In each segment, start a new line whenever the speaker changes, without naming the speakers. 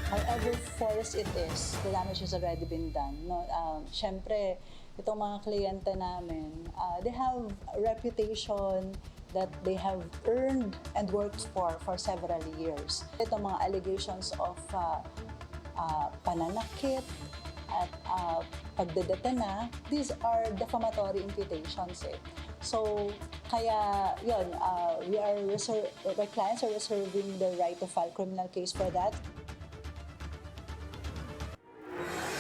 However false it is, the damage has already been done. No, syempre, itong mga kliyente namin, they have a reputation that they have earned and worked for several years. Itong mga allegations of pananakit at pagdedetena, these are defamatory imputations. So, kaya yun, my clients are reserving the right to file criminal case for that.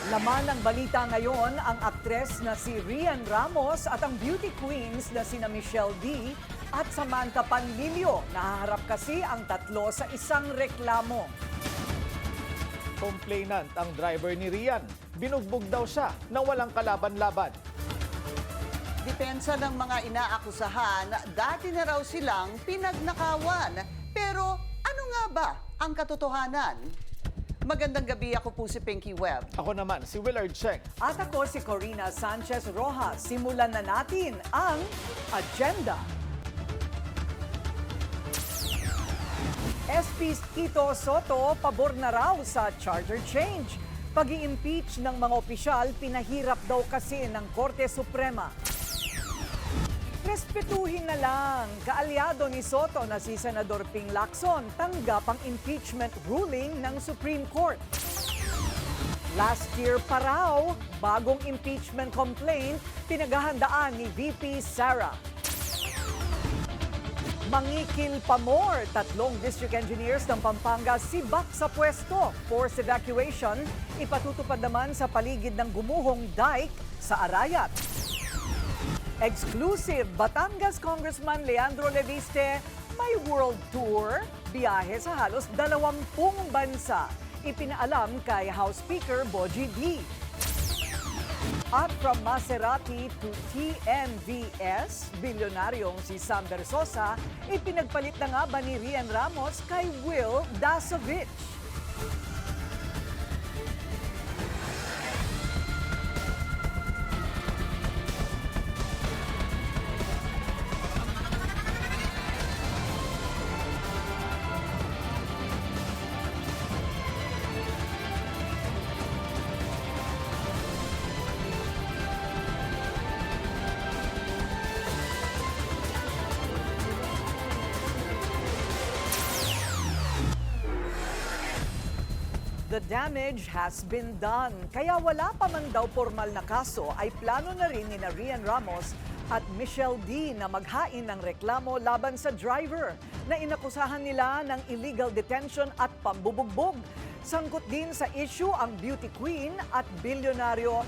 Laman ng balita ngayon ang aktres na si Rian Ramos at ang beauty queens na sina Michelle D at Samantha Panlilio. Nahaharap kasi ang tatlo sa isang reklamo.
Complainant ang driver ni Rian. Binugbog daw siya na walang kalaban-laban.
Depensa ng mga inaakusahan, dati na raw silang pinagnakawan. Pero ano nga ba ang katotohanan? Magandang gabi, ako po si Pinky Webb.
Ako naman, si Willard Cheng.
At ako si Corina Sanchez Rojas. Simulan na natin ang agenda. SP Tito Soto, pabor na raw sa charter change. Pag-i-impeach ng mga opisyal, pinahirap daw kasi ng Korte Suprema. Respetuhin na lang, kaalyado ni Soto na si Senador Ping Lacson tanggap ang impeachment ruling ng Supreme Court. Last year pa raw, bagong impeachment complaint pinaghahandaan ni VP Sara. Mangikil pa more, tatlong district engineers ng Pampanga sibak sa pwesto. Forced evacuation, ipatutupad naman sa paligid ng gumuhong dike sa Arayat. Exclusive, Batangas Congressman Leandro Leviste may world tour, biyahe sa halos 20 bansa. Ipinaalam kay House Speaker Bogie D. At from Maserati to TNVS, bilyonaryong si Sam Bersosa, ipinagpalit na nga ba ni Rian Ramos kay Will Dasovich? The damage has been done. Kaya wala pa man daw formal na kaso ay plano na rin ni Rian Ramos at Michelle D na maghain ng reklamo laban sa driver na inakusahan nila ng illegal detention at pambubugbog. Sangkot din sa issue ang beauty queen at bilyonaryo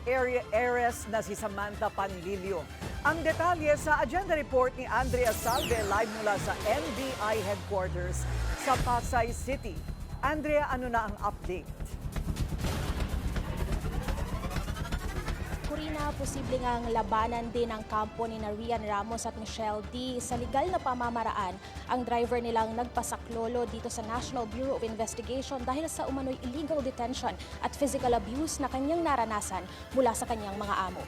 area heiress na si Samantha Panlilio. Ang detalye sa agenda report ni Andrea Salve live mula sa NBI headquarters sa Pasay City. Andrea, ano na ang update?
Corina, posible ngang labanan din ang kampo ni Rian Ramos at Michelle D. Sa legal na pamamaraan, ang driver nilang nagpasaklolo dito sa National Bureau of Investigation dahil sa umano'y illegal detention at physical abuse na kanyang naranasan mula sa kanyang mga amo.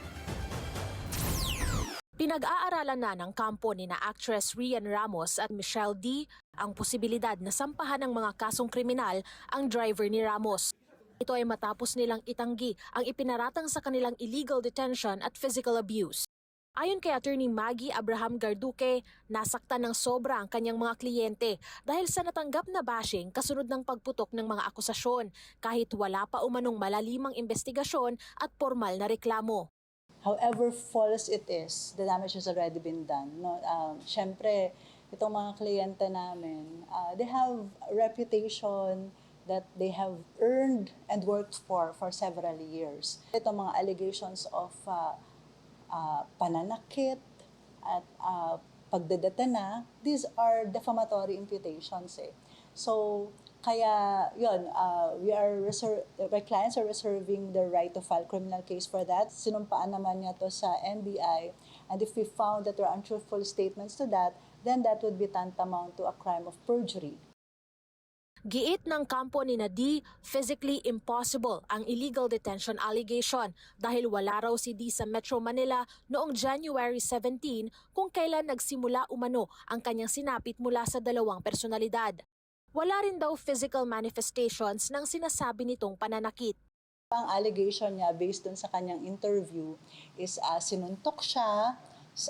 Pinag-aaralan na ng kampo ni actress Rian Ramos at Michelle D ang posibilidad na sampahan ng mga kasong kriminal ang driver ni Ramos. Ito ay matapos nilang itanggi ang ipinaratang sa kanilang illegal detention at physical abuse. Ayon kay Attorney Maggie Abraham Garduque, nasaktan ng sobra ang kanyang mga kliyente dahil sa natanggap na bashing kasunod ng pagputok ng mga akusasyon kahit wala pa umanong malalimang investigasyon at formal na reklamo.
However false it is, the damage has already been done. No, syempre, itong mga kliyente namin, they have a reputation that they have earned and worked for several years. Itong mga allegations of pananakit at pagdedetena, these are defamatory imputations. So, kaya yun, my clients are reserving the right to file criminal case for that. Sinumpaan naman niya to sa NBI, and if we found that there are untruthful statements to that, then that would be tantamount to a crime of perjury.
Giit ng kampo ni D, physically impossible ang illegal detention allegation dahil wala raw si D sa Metro Manila noong January 17 kung kailan nagsimula umano ang kanyang sinapit mula sa dalawang personalidad. Wala rin daw physical manifestations ng sinasabi nitong pananakit.
Ang allegation niya based dun sa kanyang interview is sinuntok siya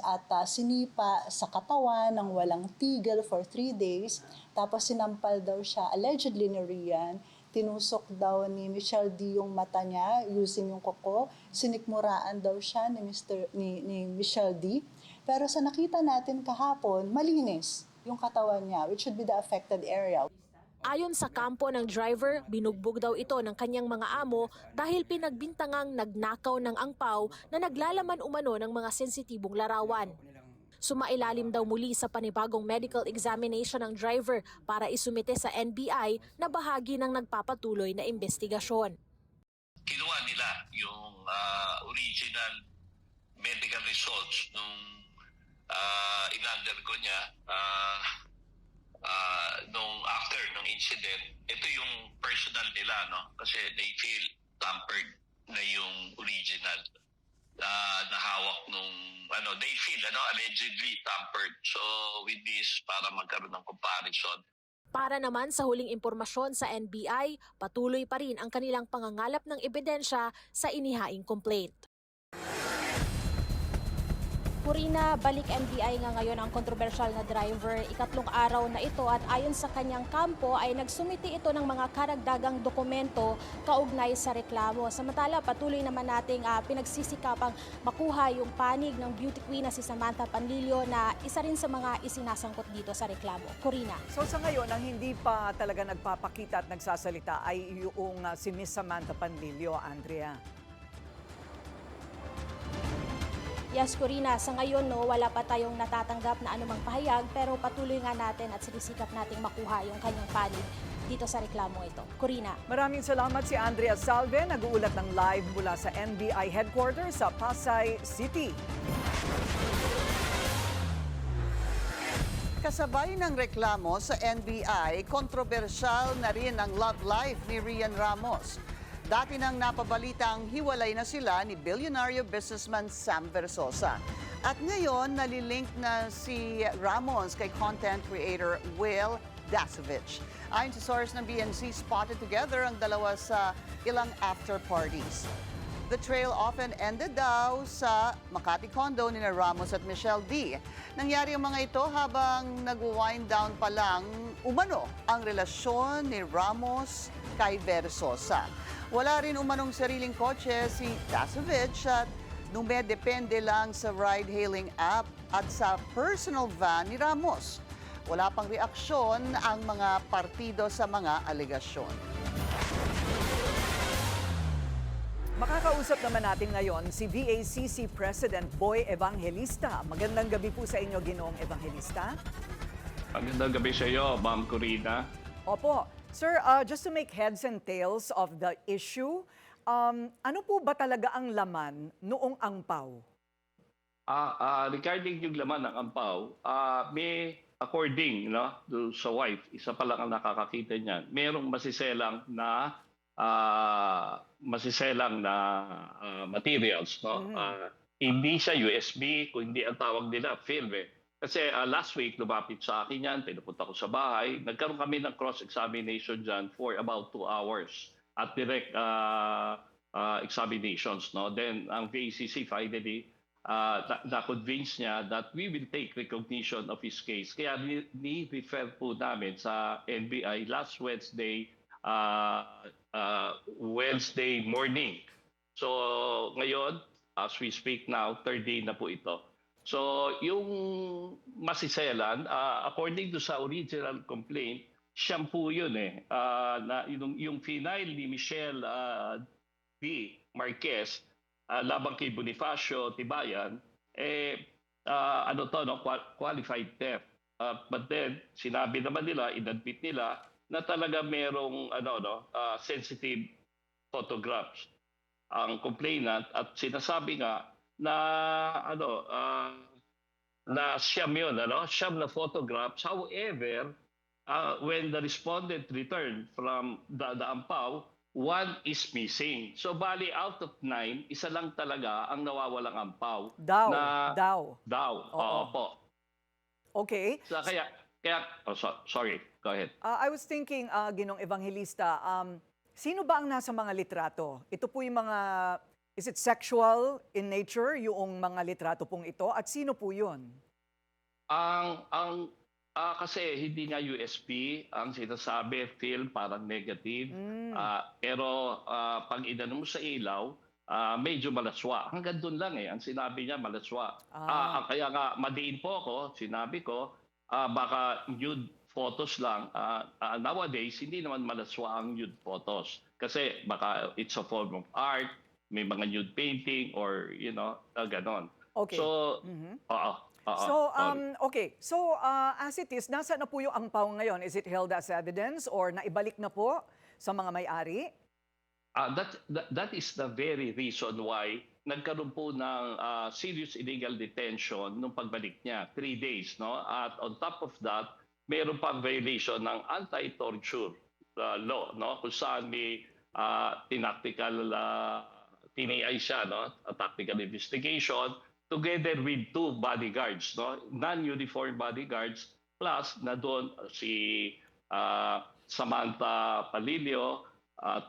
at sinipa sa katawan ng walang tigil for 3 days. Tapos sinampal daw siya, allegedly ni Rian, tinusok daw ni Michelle D yung mata niya using yung kuko. Sinikmuraan daw siya ni Michelle D. Pero sa nakita natin kahapon, malinis yung katawan niya, which should be the affected area.
Ayon sa kampo ng driver, binugbog daw ito ng kanyang mga amo dahil pinagbintangang nagnakaw ng angpaw na naglalaman umano ng mga sensitibong larawan. Sumailalim daw muli sa panibagong medical examination ng driver para isumite sa NBI na bahagi ng nagpapatuloy na investigasyon.
Kinuha nila yung original medical results nung in-undergo niya nung after ng incident. Ito yung personal nila, no? Kasi they feel tampered na yung original na hawak nung they feel allegedly tampered. So with this, para magkaroon ng comparison.
Para naman sa huling impormasyon sa NBI, patuloy pa rin ang kanilang pangangalap ng ebidensya sa inihaing complaint. Purina, balik NBI nga ngayon ang kontrobersyal na driver. Ikatlong araw na ito at ayon sa kanyang kampo ay nagsumiti ito ng mga karagdagang dokumento kaugnay sa reklamo. Samantala, patuloy naman nating pinagsisikapang makuha yung panig ng beauty queen na si Samantha Panlilio na isa rin sa mga isinasangkot dito sa reklamo. Purina.
So sa ngayon, ang hindi pa talaga nagpapakita at nagsasalita ay yung si Miss Samantha Panlilio, Andrea.
Yes, Corina, sa ngayon wala pa tayong natatanggap na anumang pahayag pero patuloy nga natin at sinisikap nating makuha yung kanyang panig dito sa reklamo ito. Corina.
Maraming salamat si Andrea Salve, nag-uulat ng live mula sa NBI headquarters sa Pasay City.
Kasabay ng reklamo sa NBI, kontrobersyal na rin ang love life ni Rian Ramos. Dati nang napabalitang hiwalay na sila ni bilyonaryo businessman Sam Versosa. At ngayon, nalilink na si Ramos kay content creator Will Dasovich. Ayon sa source ng BNC, spotted together ang dalawa sa ilang after parties. The trail often ended daw sa Makati condo ni Ramos at Michelle D. Nangyari ang mga ito habang nag-wind down pa lang umano ang relasyon ni Ramos kay Versosa. Wala rin umanong sariling kotse si Dasovich at dumedepende lang sa ride-hailing app at sa personal van ni Ramos. Wala pang reaksyon ang mga partido sa mga alegasyon.
Makakausap naman natin ngayon si VACC President Boy Evangelista. Magandang gabi po sa inyo, Ginoong Evangelista.
Magandang gabi sa iyo, Ma'am Corina.
Opo. Sir, just to make heads and tails of the issue, ano po ba talaga ang laman noong angpaw?
Regarding yung laman ng ampaw, may according sa wife, isa pa lang ang nakakakita niyan, merong masiselang na materials. No? Hindi siya USB, kundi ang tawag nila film. Kasi last week, lumapit sa akin yan, pinupunta ko sa bahay. Nagkaroon kami ng cross-examination dyan for about 2 hours at direct examinations. No? Then, ang VACC finally na-convince niya that we will take recognition of his case. Kaya ni-refer po namin sa NBI last Wednesday morning. So, ngayon, as we speak now, 3rd day na po ito. So, yung masiselan, according to sa original complaint, shampoo yun na yung phenyl ni Michelle D. Marquez, labang kay Bonifacio Tibayan, qualified theft. But then, sinabi naman nila, inadmit nila, na talaga merong sensitive photographs ang complainant at sinasabi nga na na siyam yun, siyam na photographs. However, when the respondent returned from the ampaw, 1 is missing. So bali out of 9, isa lang talaga ang nawawalang ampaw.
Daw.
Daw.
Oo.
Opo.
Okay.
So kaya Kaya, sorry, go ahead.
I was thinking, Ginong Evangelista, sino ba ang nasa mga litrato? Ito po yung mga, is it sexual in nature, yung mga litrato pong ito? At sino po yun?
Kasi hindi nga USP ang sinasabi, film parang negative. Pero pag inano mo sa ilaw, medyo malaswa. Hanggang doon lang ang sinabi niya malaswa. Kaya nga madiin po ako, sinabi ko, baka nude photos lang. Nowadays, hindi naman malaswa ang nude photos. Kasi baka it's a form of art, may mga nude painting or, ganon.
Okay.
So,
Okay. So, as it is, nasa na po yung angpaw ngayon? Is it held as evidence or naibalik na po sa mga may-ari?
That is the very reason why nagkaroon po ng serious illegal detention nung pagbalik niya, 3 days, no? At on top of that, mayroon pang violation ng anti-torture law, no? Kung saan may tinay siya, no? A tactical investigation together with 2 bodyguards, no? Non-uniform bodyguards, plus na doon si Samantha Palilio at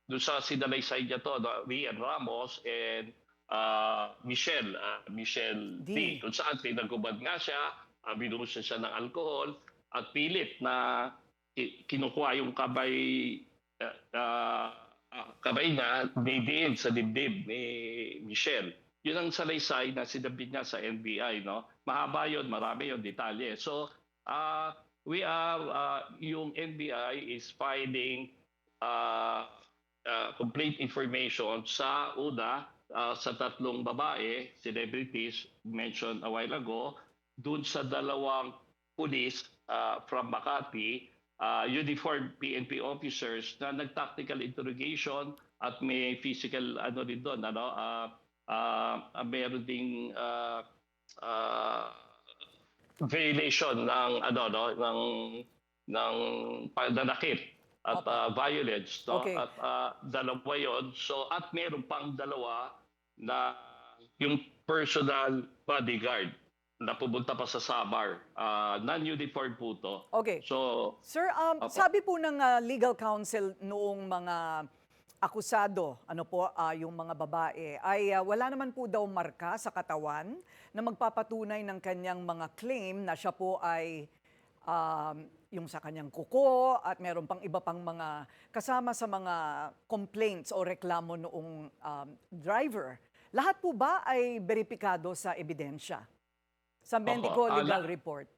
doon sa sinalaysay niya to, no? Rian Ramos and Michelle D. Kung saan pinagubad nga siya, binuhusan siya ng alcohol at pilit na kinukuha yung kamay niya, didiin sa dibdib ni Michelle. Yun ang salaysay na sinabit niya sa NBI, no? Mahaba yun, marami yun, detalye. So, yung NBI is finding complete information sa sa 3 babae, celebrities, mentioned a while ago, dun sa 2 pulis from Makati, uniformed PNP officers na nag-tactical interrogation at may physical rin doon, meron ding violation ng ng pananakit at violence, no?
Okay.
At 2 yon. So at meron pang 2 na yung personal bodyguard na pumunta pa sa Samar, non-uniform po to.
Okay.
So,
Sir, sabi po ng legal counsel noong mga akusado, yung mga babae, ay wala naman po daw marka sa katawan na magpapatunay ng kanyang mga claim na siya po ay yung sa kanyang kuko at meron pang iba pang mga kasama sa mga complaints o reklamo noong driver. Lahat po ba ay beripikado sa ebidensya? Sa medical legal report?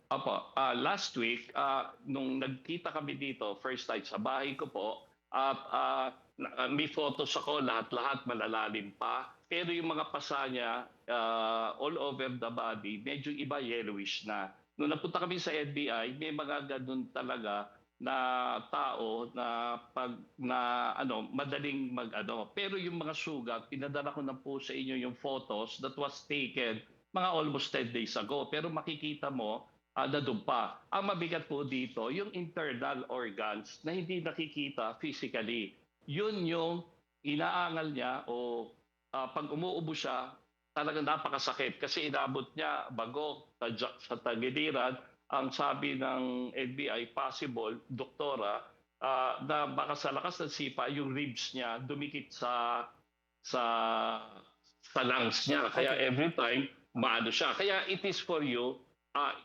Opo. Last week, nung nagkita kami dito, first time sa bahay ko po, at may photos ako, lahat-lahat malalalim pa. Pero yung mga pasa niya, all over the body, medyo iba yellowish na. Nung napunta kami sa NBI, may mga ganun talaga na tao na madaling Pero yung mga sugat, pinadala ko na po sa inyo yung photos that was taken mga almost 10 days ago. Pero makikita mo, nadun pa. Ang mabigat po dito, yung internal organs na hindi nakikita physically. Yun yung inaangal niya o pag umuubo siya, talagang napakasakit kasi inabot niya bago sa tagiliran. Ang sabi ng NBI, possible, doktora, na baka sa lakas ng sipa, yung ribs niya dumikit sa lungs niya. Kaya every time, maano siya. Kaya it is for you,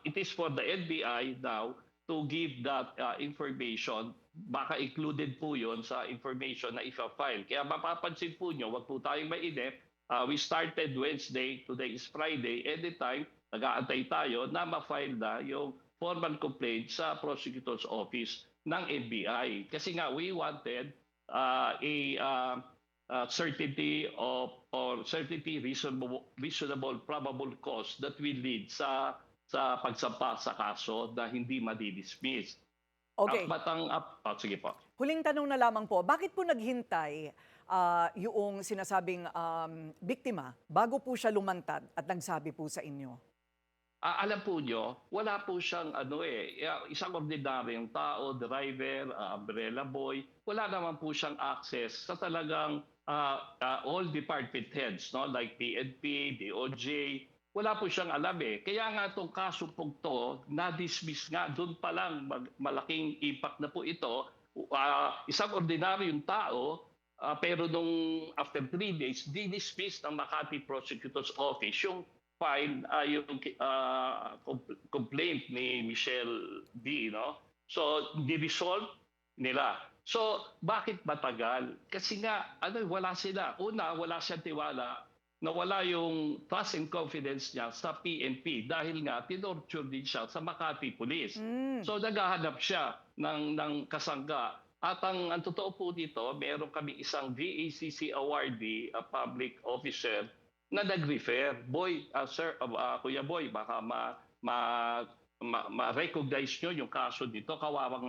it is for the NBI now to give that information. Baka included po yun sa information na ifa-file. Kaya mapapansin po nyo, wag po tayong mainip. We started Wednesday, today is Friday. Anytime, nag-aantay tayo na ma-file na yung formal complaint sa prosecutor's office ng NBI. Kasi nga, we wanted certainty reasonable probable cause that will lead sa pagsampa sa kaso na hindi madidismiss.
Okay.
Sige po.
Huling tanong na lamang po, bakit po naghintay yung sinasabing biktima bago po siya lumantad at nagsabi po sa inyo?
Alam po nyo, wala po siyang isang ordinaryong tao, driver, umbrella boy, wala naman po siyang access sa talagang all department heads, no? Like PNP, DOJ, wala po siyang alam eh. Kaya nga itong kaso po to, na-dismiss nga, doon pa lang malaking impact na po ito. Isang ordinaryong tao, pero nung after 3 days, dinismiss ng Makati Prosecutor's Office yung file, yung complaint ni Michelle D. No? So, di-resolve nila. So, bakit matagal? Kasi nga, wala sila. Una, wala siyang tiwala. Nawala yung trust and confidence niya sa PNP dahil nga tinorture din siya sa Makati Police. So, naghahanap siya ng kasangga. At ang totoo po dito, meron kami isang VACC awardee, a public officer, na nag-refer. Boy, sir, Kuya Boy, baka ma-recognize nyo yung kaso dito, kawawa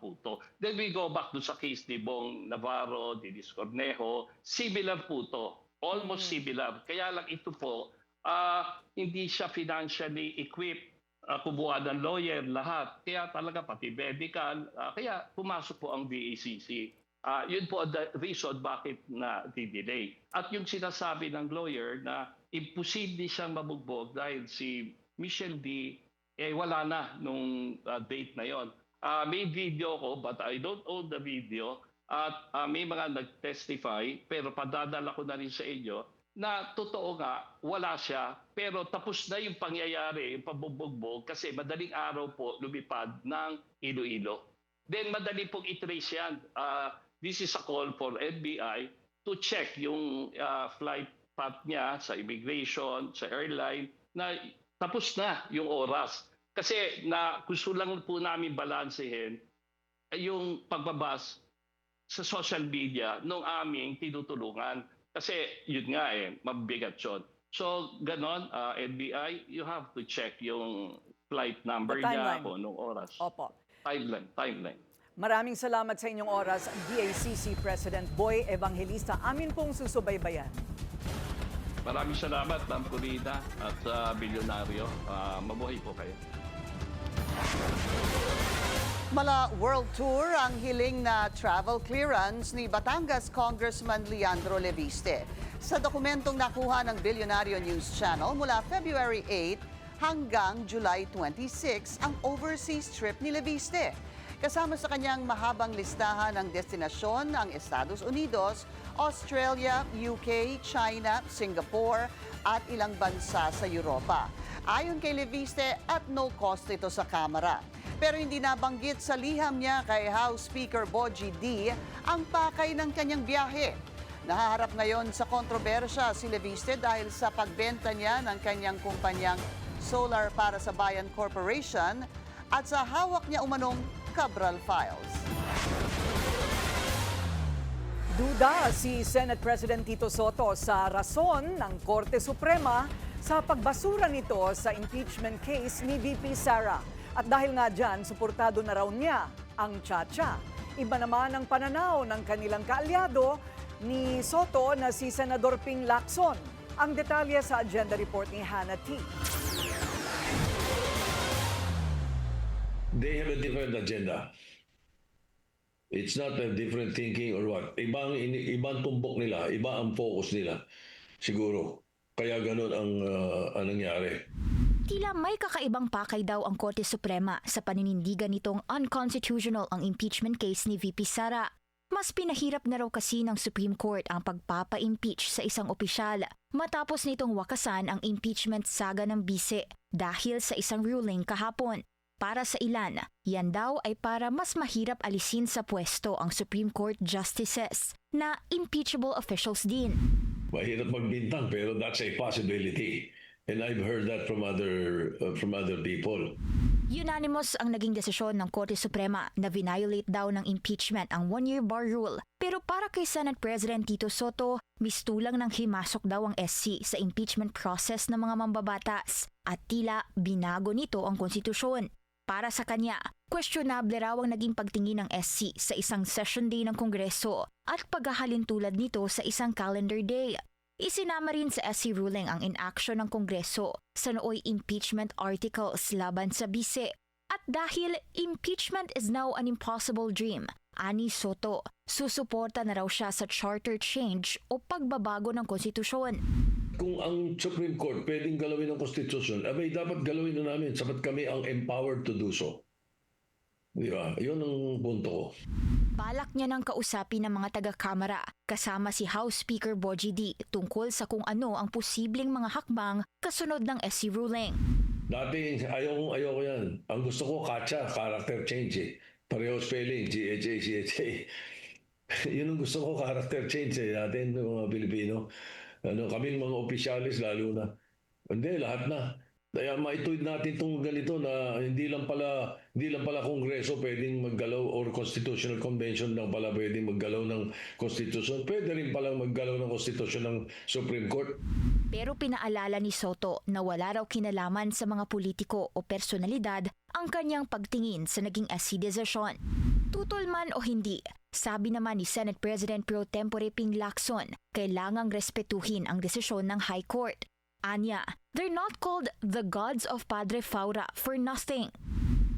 po to. Then we go back to sa case ni Bong Navarro, Dennis Cornejo, similar po to, almost similar. Kaya lang ito po, hindi siya financially equipped, kumuha ng lawyer, lahat. Kaya talaga pati medical, kaya pumasok po ang VACC. Yun po the reason bakit na delay. At yung sinasabi ng lawyer na imposible siyang mabugbog dahil si Michelle D. Wala na nung date na yon. May video ko but I don't own the video at may mga nag-testify pero padadala ko na rin sa inyo na totoo nga wala siya pero tapos na yung pangyayari, yung pambubugbog kasi madaling araw po lumipad ng Iloilo. Then madali pong i-trace yan. This is a call for NBI to check yung flight path niya sa immigration, sa airline na tapos na yung oras. Kasi gusto lang po namin balansehin yung pagbabas sa social media nung aming tinutulungan. Kasi yun nga mabigat yun. So ganon, NBI, you have to check yung flight number niya o nung oras.
Opo.
Timeline.
Maraming salamat sa inyong oras, DACC President Boy Evangelista. Amin pong susubaybayan.
Maraming salamat, Ma'am Corina at Bilyonaryo. Mabuhay po kayo.
Mala World Tour ang hiling na travel clearance ni Batangas Congressman Leandro Leviste. Sa dokumentong nakuha ng Bilyonaryo News Channel mula February 8 hanggang July 26 ang overseas trip ni Leviste. Kasama sa kanyang mahabang listahan ng destinasyon ang Estados Unidos, Australia, UK, China, Singapore at ilang bansa sa Europa. Ayon kay Leviste, at no cost ito sa Kamara. Pero hindi nabanggit sa liham niya kay House Speaker Bogie D ang pakay ng kanyang biyahe. Nahaharap ngayon sa kontrobersya si Leviste dahil sa pagbenta niya ng kanyang kumpanyang Solar para sa Bayan Corporation at sa hawak niya umanong Cabral Files.
Duda si Senate President Tito Soto sa rason ng Korte Suprema sa pagbasura nito sa impeachment case ni VP Sara. At dahil nga dyan, suportado na raw niya ang Chacha. Iba naman ang pananaw ng kanilang kaalyado ni Soto na si Senador Ping Lacson. Ang detalye sa agenda report ni Hannah T.
They have a different agenda. It's not a different thinking or what. Ibang tumbok nila, iba ang focus nila. Siguro. Kaya ganun ang nangyari.
Tila may kakaibang pakay daw ang Korte Suprema sa paninindigan nitong unconstitutional ang impeachment case ni VP Sara. Mas pinahirap na raw kasi ng Supreme Court ang pagpapa-impeach sa isang opisyal matapos nitong wakasan ang impeachment saga ng bise dahil sa isang ruling kahapon. Para sa ilan, yan daw ay para mas mahirap alisin sa pwesto ang Supreme Court justices na impeachable officials din.
Mahirap magbintang pero that's a possibility. And I've heard that from other people.
Unanimous ang naging desisyon ng Korte Suprema na violate daw ng impeachment ang one-year bar rule. Pero para kay Senate President Tito Soto, mistulang nang himasok daw ang SC sa impeachment process ng mga mambabatas at tila binago nito ang konstitusyon. Para sa kanya, questionable raw ang naging pagtingin ng SC sa isang session day ng Kongreso at paghahalin tulad nito sa isang calendar day. Isinama rin sa SC ruling ang inaction ng Kongreso sa nooy impeachment articles laban sa bise. At dahil impeachment is now an impossible dream, ani Soto, susuporta na raw siya sa charter change o pagbabago ng konstitusyon.
kung ang Supreme Court pwedeng galawin ang konstitusyon, abay dapat galawin na namin sapat kami ang empowered to do so. Di ba? Yun ang punto ko.
Balak niya ng kausapin ng mga taga-kamara kasama si House Speaker Bogie D tungkol sa kung ano ang posibleng mga hakbang kasunod ng SC ruling.
Dati, ayoko yan. Ang gusto ko, katsa, character change eh. Pareho spelling, GHA, CHA. Yun ang gusto ko, character change eh. Natin, mga Pilipino. Kaming mga opisyalis, lalo na. Hindi, lahat na. Kaya maituwid natin itong ganito na hindi lang pala Kongreso pwedeng maggalaw or Constitutional Convention lang pala pwedeng maggalaw ng Constitution. Pwede rin palang maggalaw ng Constitution ng Supreme Court.
Pero pinaalala ni Soto na wala raw kinalaman sa mga politiko o personalidad ang kanyang pagtingin sa naging SC desisyon. Tutol man o hindi, sabi naman ni Senate President Pro Tempore Ping Lacson, kailangang respetuhin ang desisyon ng High Court. Anya, they're not called the gods of Padre Faura for nothing.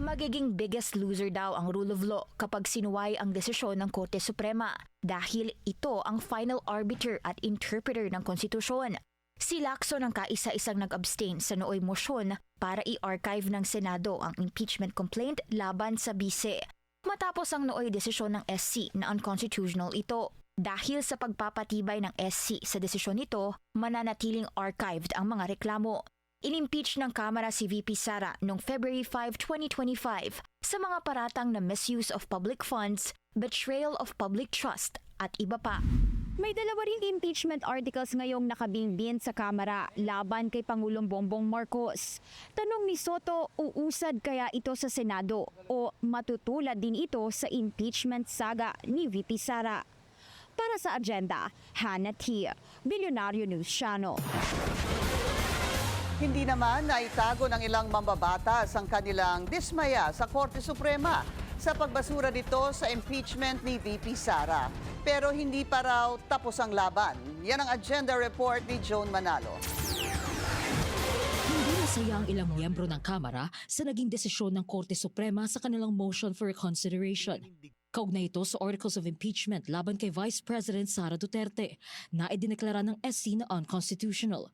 Magiging biggest loser daw ang rule of law kapag sinuway ang desisyon ng Korte Suprema dahil ito ang final arbiter at interpreter ng konstitusyon. Si Lacson ang kaisa-isang nag-abstain sa nooy motion para i-archive ng Senado ang impeachment complaint laban sa bise. Matapos ang nooy desisyon ng SC na unconstitutional ito. Dahil sa pagpapatibay ng SC sa desisyon nito, mananatiling archived ang mga reklamo. Inimpeach ng Kamara si VP Sara noong February 5, 2025 sa mga paratang na misuse of public funds, betrayal of public trust at iba pa.
May dalawa ring impeachment articles ngayong nakabinbin sa Kamara laban kay Pangulong Bongbong Marcos. Tanong ni Soto, uusad kaya ito sa Senado o matutulad din ito sa impeachment saga ni VP Sara? Para sa agenda, Hannah T. Bilyonaryo News Channel.
Hindi naman naitago ng ilang mambabatas ang kanilang dismaya sa Korte Suprema sa pagbasura nito sa impeachment ni VP Sara. Pero hindi pa raw tapos ang laban. Yan ang agenda report ni Joan Manalo.
Hindi nasaya ang ilang miyembro ng Kamara sa naging desisyon ng Korte Suprema sa kanilang motion for reconsideration. Kaugnay ito sa articles of impeachment laban kay Vice President Sara Duterte na idineklara ng SC na unconstitutional.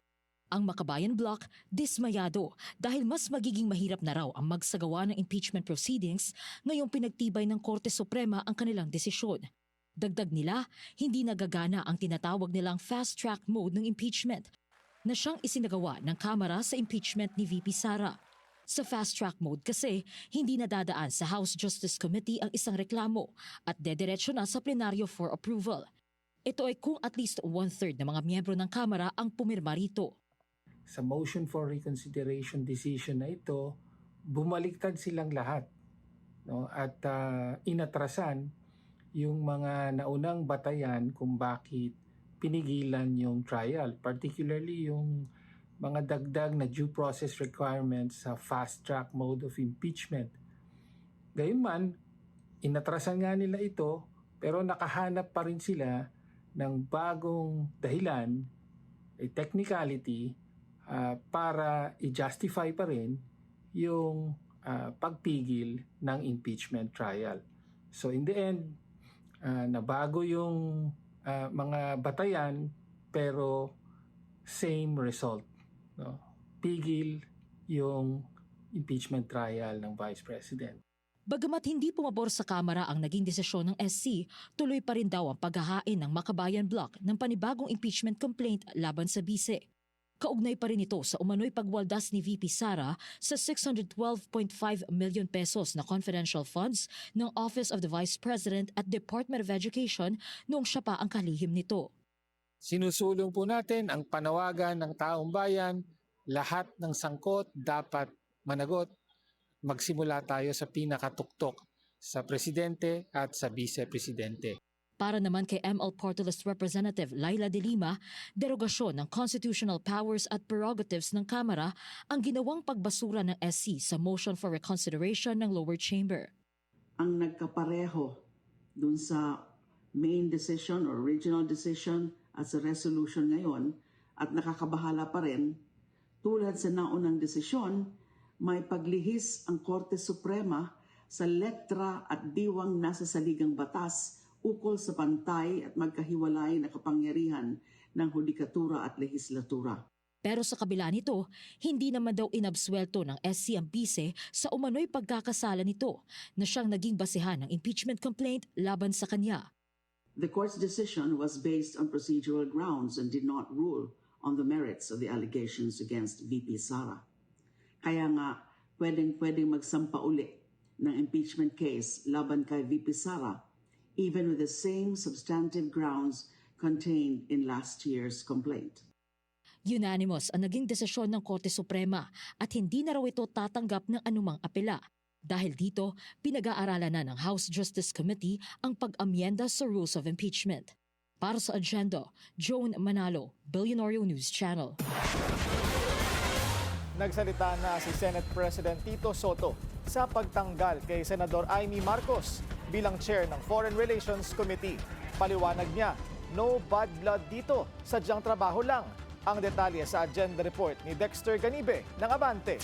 Ang Makabayan Bloc dismayado dahil mas magiging mahirap na raw ang magsagawa ng impeachment proceedings ngayong pinagtibay ng Korte Suprema ang kanilang desisyon. Dagdag nila, hindi nagagana ang tinatawag nilang fast-track mode ng impeachment na siyang isinagawa ng Kamara sa impeachment ni VP Sara. Sa fast-track mode kasi, hindi nadadaan sa House Justice Committee ang isang reklamo at dediretso na sa plenaryo for approval. Ito ay kung at least 1/3 ng mga miyembro ng Kamara ang pumirma rito.
Sa motion for reconsideration decision na ito, bumaliktad silang lahat, no? At inatrasan yung mga naunang batayan kung bakit pinigilan yung trial, particularly yung mga dagdag na due process requirements sa fast-track mode of impeachment. Gayunman, inatrasan nga nila ito, pero nakahanap pa rin sila ng bagong dahilan, a technicality, para i-justify pa rin yung pagpigil ng impeachment trial. So in the end, nabago yung mga batayan, pero same result. No? Pigil yung impeachment trial ng Vice President.
Bagamat hindi pumabor sa Kamara ang naging desisyon ng SC, tuloy pa rin daw ang paghahain ng Makabayan Bloc ng panibagong impeachment complaint laban sa bise. Kaugnay pa rin ito sa umano'y pagwaldas ni VP Sara sa 612.5 million pesos na confidential funds ng Office of the Vice President at Department of Education noong siya pa ang kalihim nito.
Sinusulong po natin ang panawagan ng taong bayan, lahat ng sangkot dapat managot. Magsimula tayo sa pinakatuktok, sa Presidente at sa Vice-Presidente.
Para naman kay ML Party List Representative Laila De Lima, derogasyon ng constitutional powers at prerogatives ng Kamara ang ginawang pagbasura ng SC sa motion for reconsideration ng lower chamber.
Ang nagkapareho dun sa main decision or original decision at sa resolution ngayon at nakakabahala pa rin, tulad sa naunang desisyon, may paglihis ang Korte Suprema sa letra at diwang nasa saligang batas ukol sa pantay at magkahiwalay na kapangyarihan ng hudikatura at lehislatura.
Pero sa kabila nito, hindi naman daw inabswelto ng SC ang bise sa umano'y pagkakasala nito na siyang naging basehan ng impeachment complaint laban sa kanya.
The court's decision was based on procedural grounds and did not rule on the merits of the allegations against VP Sara. Kaya nga, pwedeng magsampa uli ng impeachment case laban kay VP Sara, even with the same substantive grounds contained in last year's complaint.
Unanimous ang naging desisyon ng Korte Suprema at hindi na raw ito tatanggap ng anumang apela. Dahil dito, pinag-aaralan na ng House Justice Committee ang pag-amyenda sa Rules of Impeachment. Para sa Agenda, Joan Manalo, Billionario News Channel.
Nagsalita na si Senate President Tito Soto sa pagtanggal kay Senador Amy Marcos bilang chair ng Foreign Relations Committee. Paliwanag niya, no bad blood dito, sadyang trabaho lang. Ang detalye sa agenda report ni Dexter Ganibe ng Abante.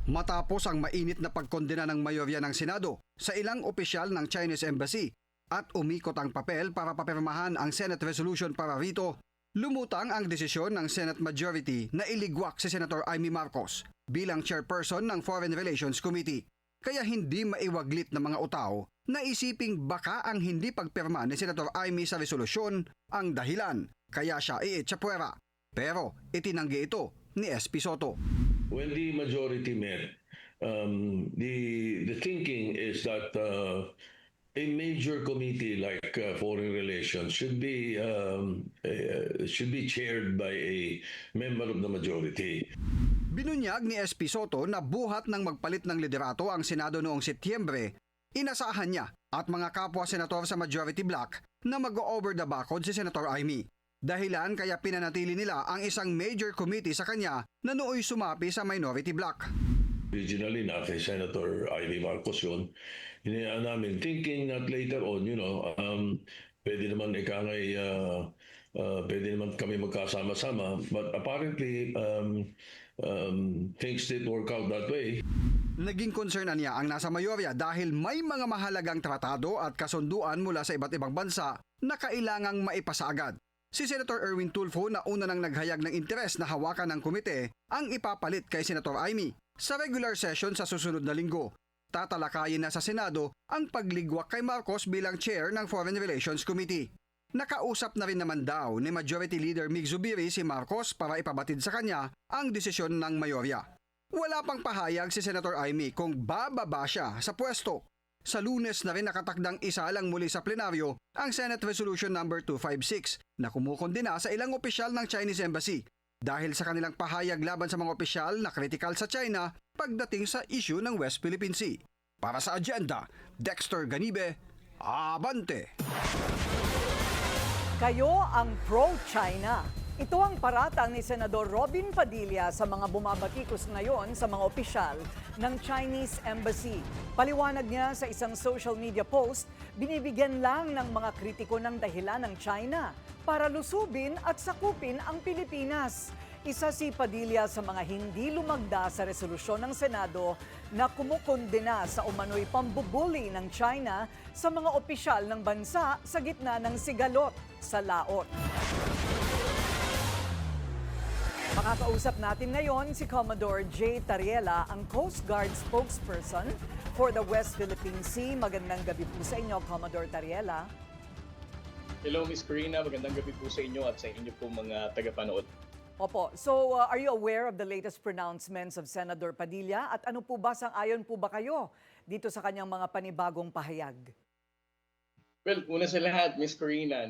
Matapos ang mainit na pagkondena ng mayorya ng Senado sa ilang opisyal ng Chinese Embassy at umikot ang papel para papirmahan ang Senate resolution para rito, lumutang ang desisyon ng Senate Majority na iligwak si Senator Amy Marcos bilang chairperson ng Foreign Relations Committee. Kaya hindi maiwaglit ng mga utao na isiping baka ang hindi pagpirma ni Senator Amy sa resolusyon ang dahilan kaya siya iitsapuera. Pero itinanggi ito ni SP Soto.
When the majority met, the thinking is that a major committee like foreign relations should be chaired by a member of the majority.
Binunyag ni SP Soto na buhat ng magpalit ng liderato ang Senado noong Setyembre, inasahan niya at mga kapwa senator sa majority bloc na mag-over the backod si Senator Amy. Dahilan kaya pinanatili nila ang isang major committee sa kanya na nooy sumapi sa minority bloc.
Originally na kay Senator Amy Marcos yun. Hinayaan namin thinking that later on, pwede naman pwede naman kami magkasama-sama. But apparently, things didn't work out that way.
Naging konsernan niya ang nasa mayorya dahil may mga mahalagang tratado at kasunduan mula sa iba't ibang bansa na kailangang maipasa agad. Si Senator Erwin Tulfo na una nang naghayag ng interes na hawakan ng komite ang ipapalit kay Senator Amy. Sa regular session sa susunod na linggo, tatalakayin na sa Senado ang pagligwak kay Marcos bilang chair ng Foreign Relations Committee. Nakausap na rin naman daw ni Majority Leader Mig Zubiri si Marcos para ipabatid sa kanya ang desisyon ng mayorya. Wala pang pahayag si Senator Amy kung bababa siya sa pwesto. Sa Lunes na rin nakatakdang isa lang muli sa plenaryo ang Senate Resolution No. 256 na kumukondena sa ilang opisyal ng Chinese Embassy dahil sa kanilang pahayag laban sa mga opisyal na kritikal sa China pagdating sa issue ng West Philippine Sea. Para sa Agenda, Dexter Ganibe, Abante!
Kayo ang pro-China. Ito ang paratang ni Senador Robin Padilla sa mga bumabatikos ngayon sa mga opisyal ng Chinese Embassy. Paliwanag niya sa isang social media post, binibigyan lang ng mga kritiko ng dahilan ng China para lusubin at sakupin ang Pilipinas. Isa si Padilla sa mga hindi lumagda sa resolusyon ng Senado na kumukondena sa umano'y pambubuli ng China sa mga opisyal ng bansa sa gitna ng sigalot sa laot. Makakausap natin ngayon si Commodore J. Tariela, ang Coast Guard spokesperson for the West Philippine Sea. Magandang gabi po sa inyo, Commodore Tariela.
Hello, Ms. Corina. Magandang gabi po sa inyo at sa inyo po mga tagapanood.
Opo. So, are you aware of the latest pronouncements of Senator Padilla? At ano po ba, sang-ayon po ba kayo dito sa kanyang mga panibagong pahayag?
Well, una sa lahat, Ms. Corina,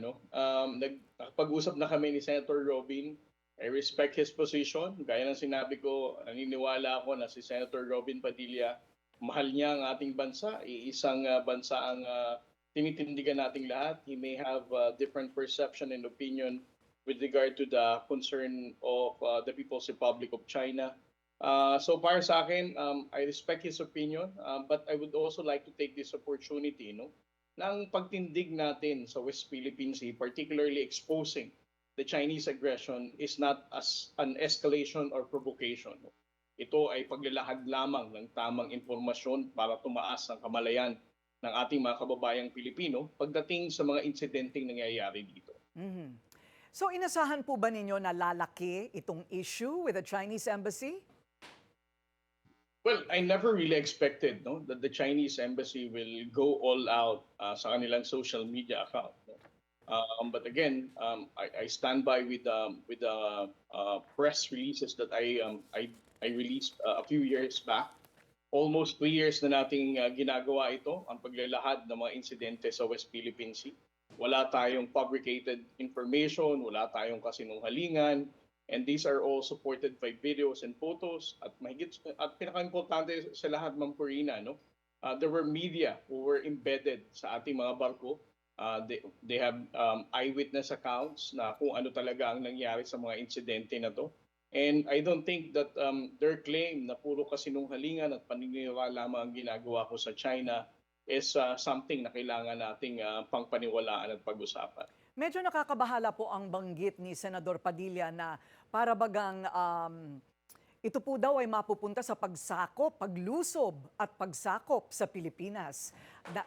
nagpag-usap na kami ni Senator Robin. I respect his position. Gaya ng sinabi ko, naniniwala ako na si Senator Robin Padilla, mahal niya ang ating bansa. Isang bansa ang tinitindigan nating lahat. He may have a different perception and opinion with regard to the concern of the People's Republic of China. So para sa akin, I respect his opinion, but I would also like to take this opportunity, ng pagtindig natin sa West Philippine Sea, particularly exposing the Chinese aggression is not as an escalation or provocation. Ito ay paglalahad lamang ng tamang impormasyon para tumaas ang kamalayan ng ating mga kababayang Pilipino pagdating sa mga insidenteng nangyayari dito.
Mhm. So inasahan po ba ninyo na lalaki itong issue with the Chinese embassy?
Well, I never really expected that the Chinese embassy will go all out sa kanilang social media account. No? But again, I stand by with the press releases that I released a few years back. Almost 3 years na nating ginagawa ito, ang paglalahad ng mga insidente sa West Philippine Sea. Wala tayong fabricated information, wala tayong kasinungalingan, and these are all supported by videos and photos. At mahigit at pinaka-importante sa lahat, Ma'am Corina, there were media who were embedded sa ating mga barko. They have eyewitness accounts na kung ano talaga ang nangyari sa mga insidente na to. And I don't think that their claim na puro kasinungalingan at paniniwala lamang ang ginagawa ko sa China is something na kailangan nating pangpaniwalaan at pag-usapan.
Medyo nakakabahala po ang banggit ni Senador Padilla na para bagang ito po daw ay mapupunta sa pagsakop, paglusob at pagsakop sa Pilipinas.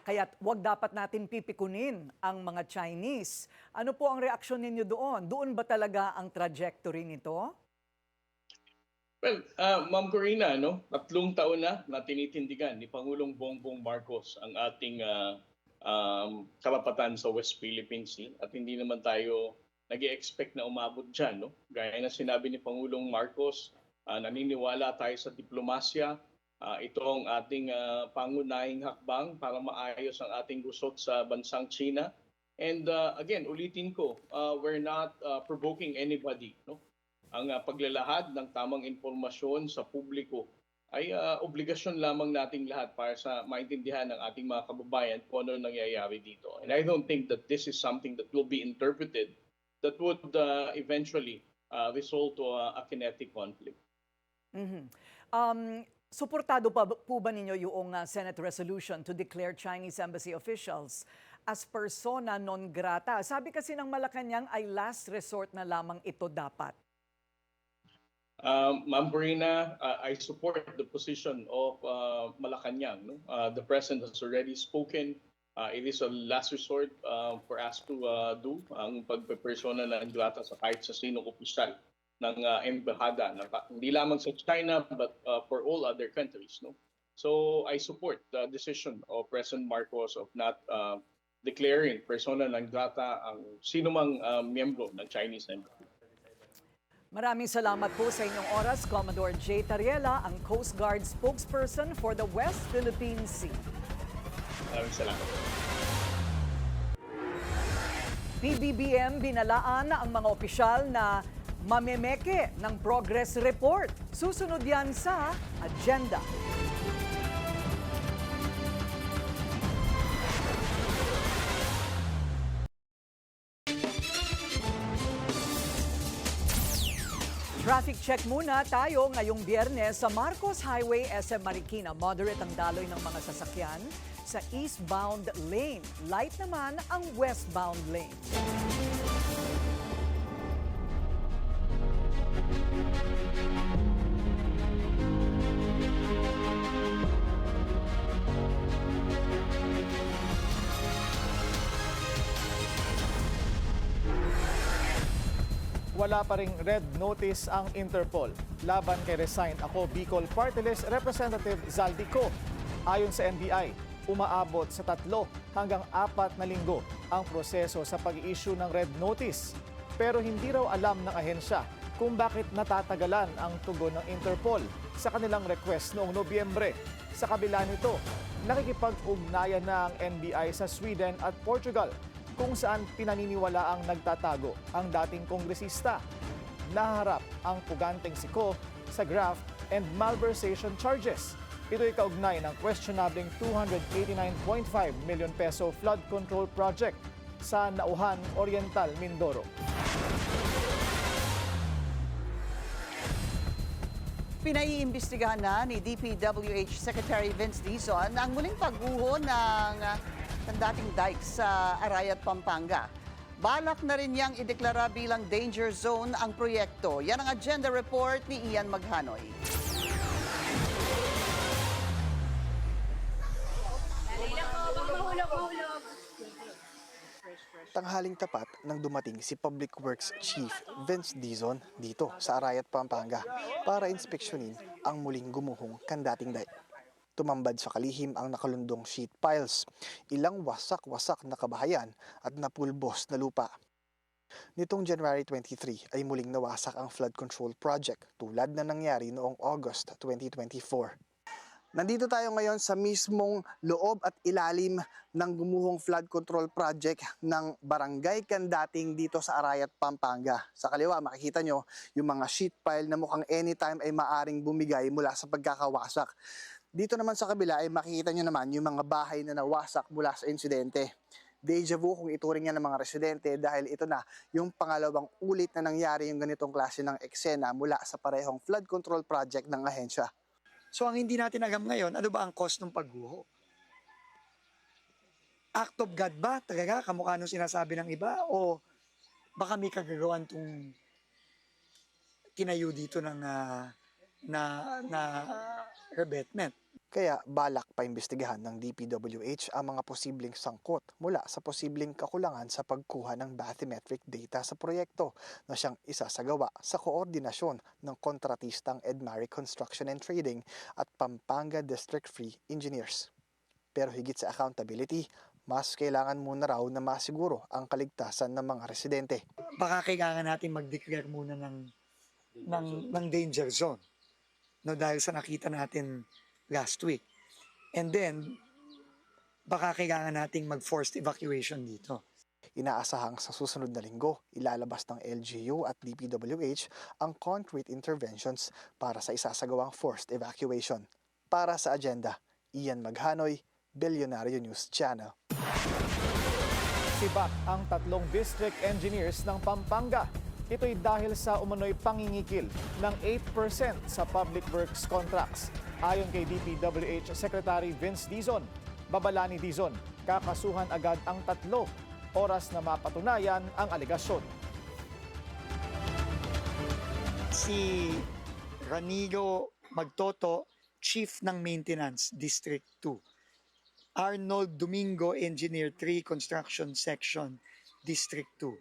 Kaya't wag dapat natin pipikunin ang mga Chinese. Ano po ang reaksyon ninyo doon? Doon ba talaga ang trajectory nito?
Well, Ma'am Corina, 3 taon na tinitindigan ni Pangulong Bongbong Marcos ang ating karapatan sa West Philippine Sea at hindi naman tayo nag-expect na umabot dyan. Gaya na sinabi ni Pangulong Marcos, naniniwala tayo sa diplomasya. Ito ang ating pangunahing hakbang para maayos ang ating gusot sa bansang China. And again, ulitin ko, we're not provoking anybody. Ang paglalahad ng tamang impormasyon sa publiko ay obligasyon lamang nating lahat para sa maintindihan ng ating mga kababayan kung ano nangyayari dito. And I don't think that this is something that will be interpreted that would eventually result to a kinetic conflict.
Mhm. Suportado pa po ba ninyo yung Senate resolution to declare Chinese embassy officials as persona non grata? Sabi kasi ng Malacanang ay last resort na lamang ito dapat.
Ma'am Corina, I support the position of Malacanang. The President has already spoken. It is a last resort for us to do ang pagpersona ng grata sa kahit sa sinong opisyal ng embahada, hindi lamang sa China but for all other countries. So I support the decision of President Marcos of not declaring persona non grata ang sinumang miyembro ng Chinese embassy.
Maraming salamat po sa inyong oras, Commodore J. Tariela, ang Coast Guard spokesperson for the West Philippine Sea.
Maraming salamat.
PBBM binalaan ang mga opisyal na mamemeke ng progress report. Susunod yan sa agenda. Traffic check muna tayo ngayong Biyernes sa Marcos Highway, SM Marikina. Moderate ang daloy ng mga sasakyan sa eastbound lane. Light naman ang westbound lane.
Wala pa ring red notice ang Interpol laban kay Resign Ako Bicol Party List Representative Zaldico. Ayon sa NBI, umaabot sa 3 hanggang 4 na linggo ang proseso sa pag-issue ng red notice. Pero hindi raw alam ng ahensya kung bakit natatagalan ang tugon ng Interpol sa kanilang request noong Nobyembre. Sa kabila nito, nakikipag-ugnayan na ang NBI sa Sweden at Portugal kung saan pinaniniwala ang nagtatago ang dating kongresista. Naharap ang puganteng si Ko sa graft and malversation charges. Ito'y kaugnay ng questionabling 289.5 million peso flood control project sa Nauhan Oriental, Mindoro.
Pinaiimbestigahan na ni DPWH Secretary Vince Dizon ang muling pagguho ng dating dike sa Arayat, Pampanga. Balak na rin niyang ideklara bilang danger zone ang proyekto. Yan ang agenda report ni Ian Maghanoy.
Tanghaling tapat nang dumating si Public Works Chief Vince Dizon dito sa Arayat, Pampanga para inspeksyonin ang muling gumuhong kandating dike. Tumambad sa kalihim ang nakalundong sheet piles, ilang wasak-wasak na kabahayan at napulbos na lupa. Nitong January 23 ay muling nawasak ang flood control project tulad na nangyari noong August 2024. Nandito tayo ngayon sa mismong loob at ilalim ng gumuhong flood control project ng Barangay Kandating dito sa Arayat, Pampanga. Sa kaliwa makikita nyo yung mga sheet pile na mukhang anytime ay maaring bumigay mula sa pagkakawasak. Dito naman sa kabila ay makikita nyo naman yung mga bahay na nawasak mula sa insidente. Deja vu kung ituring yan ng mga residente dahil ito na yung pangalawang ulit na nangyari yung ganitong klase ng eksena mula sa parehong flood control project ng ahensya.
So ang hindi natin agam ngayon, ano ba ang cost ng pagguho? Act of God ba? Talaga, kamukha nung sinasabi ng iba? O baka may kagagawan itong tinayo dito ng revetment?
Kaya balak pa imbestigahan ng DPWH ang mga posibleng sangkot mula sa posibleng kakulangan sa pagkuha ng bathymetric data sa proyekto na siyang isasagawa sa koordinasyon ng kontratistang Edmari Construction and Trading at Pampanga District Free Engineers. Pero higit sa accountability, mas kailangan muna raw na masiguro ang kaligtasan ng mga residente.
Baka kailangan natin mag-declare muna ng danger zone. No, dahil sa nakita natin last week. And then, baka kailangan nating mag-forced evacuation dito.
Inaasahang sa susunod na linggo, ilalabas ng LGU at DPWH ang concrete interventions para sa isasagawang forced evacuation. Para sa agenda, Ian Maghanoy, Billionario News Channel.
Sibak ang 3 district engineers ng Pampanga. Ito'y dahil sa umano'y pangingikil ng 8% sa public works contracts. Ayon kay DPWH Secretary Vince Dizon, babala ni Dizon, kakasuhan agad ang 3 oras na mapatunayan ang alegasyon.
Si Ranigo Magtoto, Chief ng Maintenance, District 2. Arnold Domingo, Engineer 3, Construction Section, District 2.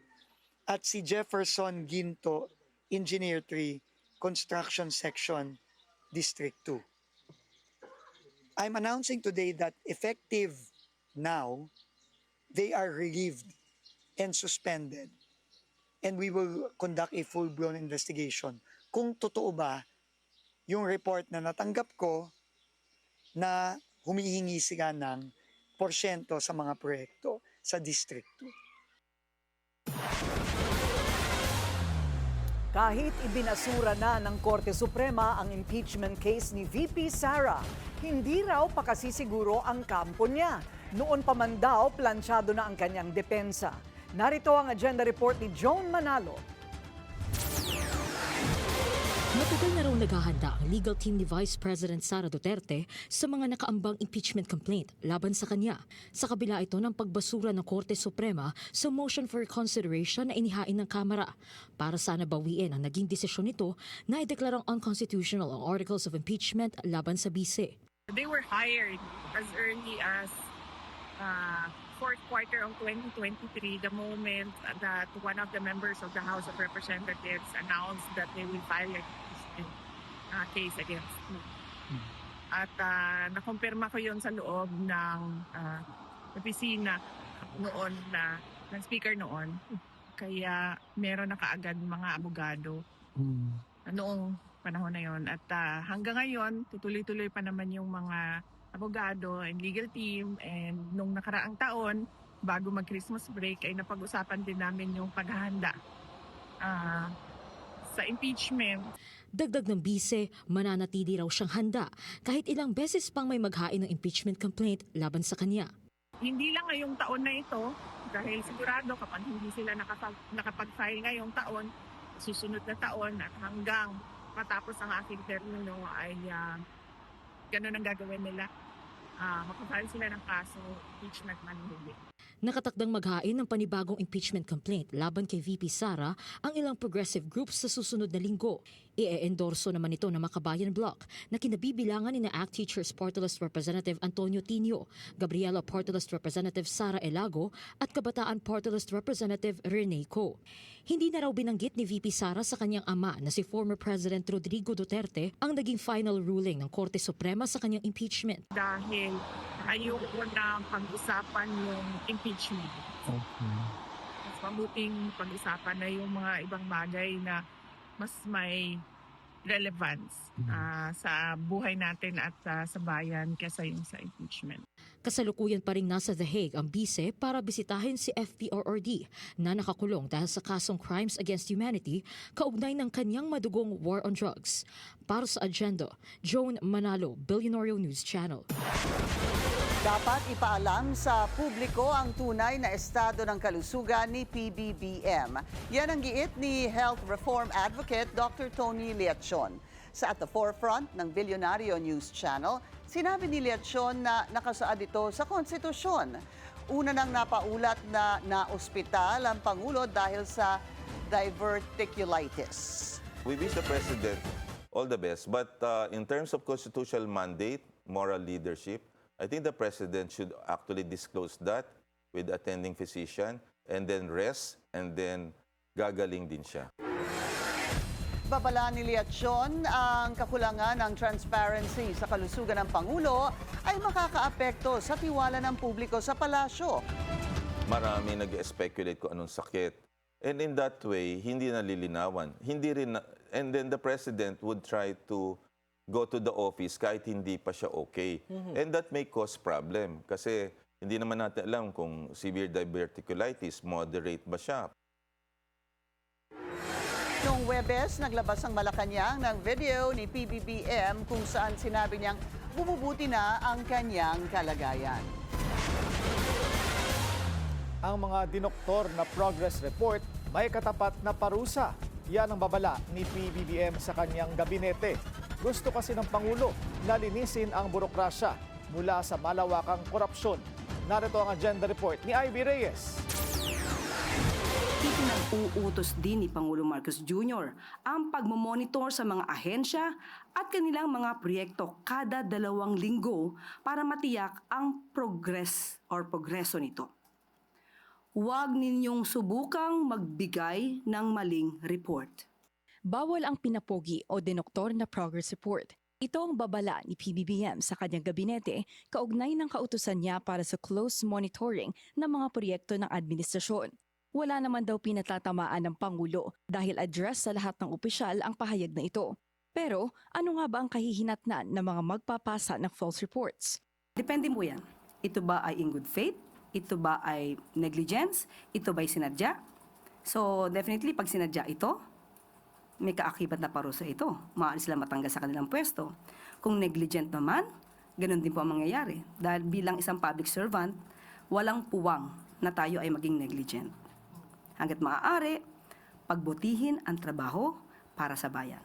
At si Jefferson Ginto, Engineer 3, Construction Section, District 2. I'm announcing today that effective now, they are relieved and suspended. And we will conduct a full-blown investigation kung totoo ba yung report na natanggap ko na humihingi sila ng porsyento sa mga proyekto sa District 2.
Kahit ibinasura na ng Korte Suprema ang impeachment case ni VP Sara, hindi raw pakasisiguro ang kampo niya. Noon pa man daw, plansyado na ang kanyang depensa. Narito ang agenda report ni Joan Manalo.
Matagal na raw naghahanda ang legal team ni Vice President Sara Duterte sa mga nakaambang impeachment complaint laban sa kanya. Sa kabila ito ng pagbasura ng Korte Suprema sa motion for reconsideration na inihain ng Kamara. Para sana bawiin ang naging desisyon nito na ideklarang unconstitutional ang articles of impeachment laban sa bise.
They were hired as early as fourth quarter of 2023, the moment that one of the members of the House of Representatives announced that they will file a case against me. At nakumpirma ko yun sa loob ng opisina noon ng speaker noon. Kaya meron na kaagad mga abogado noong panahon na yon. At hanggang ngayon, tutuloy-tuloy pa naman yung mga abogado and legal team, and nung nakaraang taon, bago mag-Christmas break, ay napag-usapan din namin yung paghahanda sa impeachment.
Dagdag ng bise, mananatili raw siyang handa kahit ilang beses pang may maghain ng impeachment complaint laban sa kanya.
Hindi lang ngayong taon na ito, dahil sigurado kapag hindi sila nakapag-file ngayong taon, susunod na taon at hanggang matapos ang aking termino ay ganun ang gagawin nila. Makapahal sila ng kaso, impeachment man hindi.
Nakatakdang maghain ng panibagong impeachment complaint laban kay VP Sara ang ilang progressive groups sa susunod na linggo. I-endorso naman ito ng Makabayan Bloc na kinabibilangan ni na ACT Teachers Party List Representative Antonio Tinio, Gabriela Party List Representative Sara Elago at Kabataan Party List Representative Rene Co. Hindi na raw binanggit ni VP Sara sa kanyang ama na si former President Rodrigo Duterte ang naging final ruling ng Korte Suprema sa kanyang impeachment.
Dahil ayoko na pag-usapan yung impeachment. Mas mabuting pag-usapan na yung mga ibang bagay na mas may relevance sa buhay natin at sa bayan kaysa yung sa impeachment.
Kasalukuyan pa rin nasa The Hague ang bise para bisitahin si FPRRD na nakakulong dahil sa kasong Crimes Against Humanity kaugnay ng kanyang madugong war on drugs. Para sa Agenda, Joan Manalo, Billionario News Channel.
Dapat ipaalam sa publiko ang tunay na estado ng kalusugan ni PBBM. Yan ang giit ni Health Reform Advocate Dr. Tony Leachon. Sa At the Forefront ng Billionario News Channel, sinabi ni Leachon na nakasaad ito sa konstitusyon. Una nang napaulat na na-ospital ang Pangulo dahil sa diverticulitis.
We wish the President all the best, but in terms of constitutional mandate, moral leadership, I think the President should actually disclose that with the attending physician and then rest and then gagaling din siya.
Babala ni Leachon, ang kakulangan ng transparency sa kalusugan ng Pangulo ay makakaapekto sa tiwala ng publiko sa palasyo.
Marami nag-speculate kung anong sakit. And in that way, hindi nalilinawan. And then the President would try to go to the office kahit hindi pa siya okay. And that may cause problem kasi hindi naman natin alam kung severe diverticulitis, moderate ba siya.
Noong Huwebes, naglabas ang Malacanang ng video ni PBBM kung saan sinabi niyang bumubuti na ang kanyang kalagayan.
Ang mga dinoktor na progress report may katapat na parusa. Yan ang babala ni PBBM sa kanyang gabinete. Gusto kasi ng Pangulo na linisin ang burokrasya mula sa malawakang korupsyon. Narito ang agenda report ni Ivy Reyes.
Itinag-uutos din ni Pangulo Marcos Jr. ang pagmomonitor sa mga ahensya at kanilang mga proyekto kada 2 linggo para matiyak ang progreso nito. Huwag ninyong subukang magbigay ng maling report.
Bawal ang pinapogi o dinoktor na progress report. Ito ang babala ni PBBM sa kanyang gabinete kaugnay ng kautusan niya para sa close monitoring ng mga proyekto ng administrasyon. Wala naman daw pinatatamaan ng Pangulo dahil address sa lahat ng opisyal ang pahayag na ito. Pero ano nga ba ang kahihinatnan ng mga magpapasa ng false reports?
Depende mo yan. Ito ba ay in good faith? Ito ba ay negligence? Ito ba ay sinadya? So definitely pag sinadya ito, may kaakibat na parusa ito. Maaari sila matanggal sa kanilang pwesto. Kung negligent naman, ganun din po ang mangyayari. Dahil bilang isang public servant, walang puwang na tayo ay maging negligent. Hanggat maaari, pagbutihin ang trabaho para sa bayan.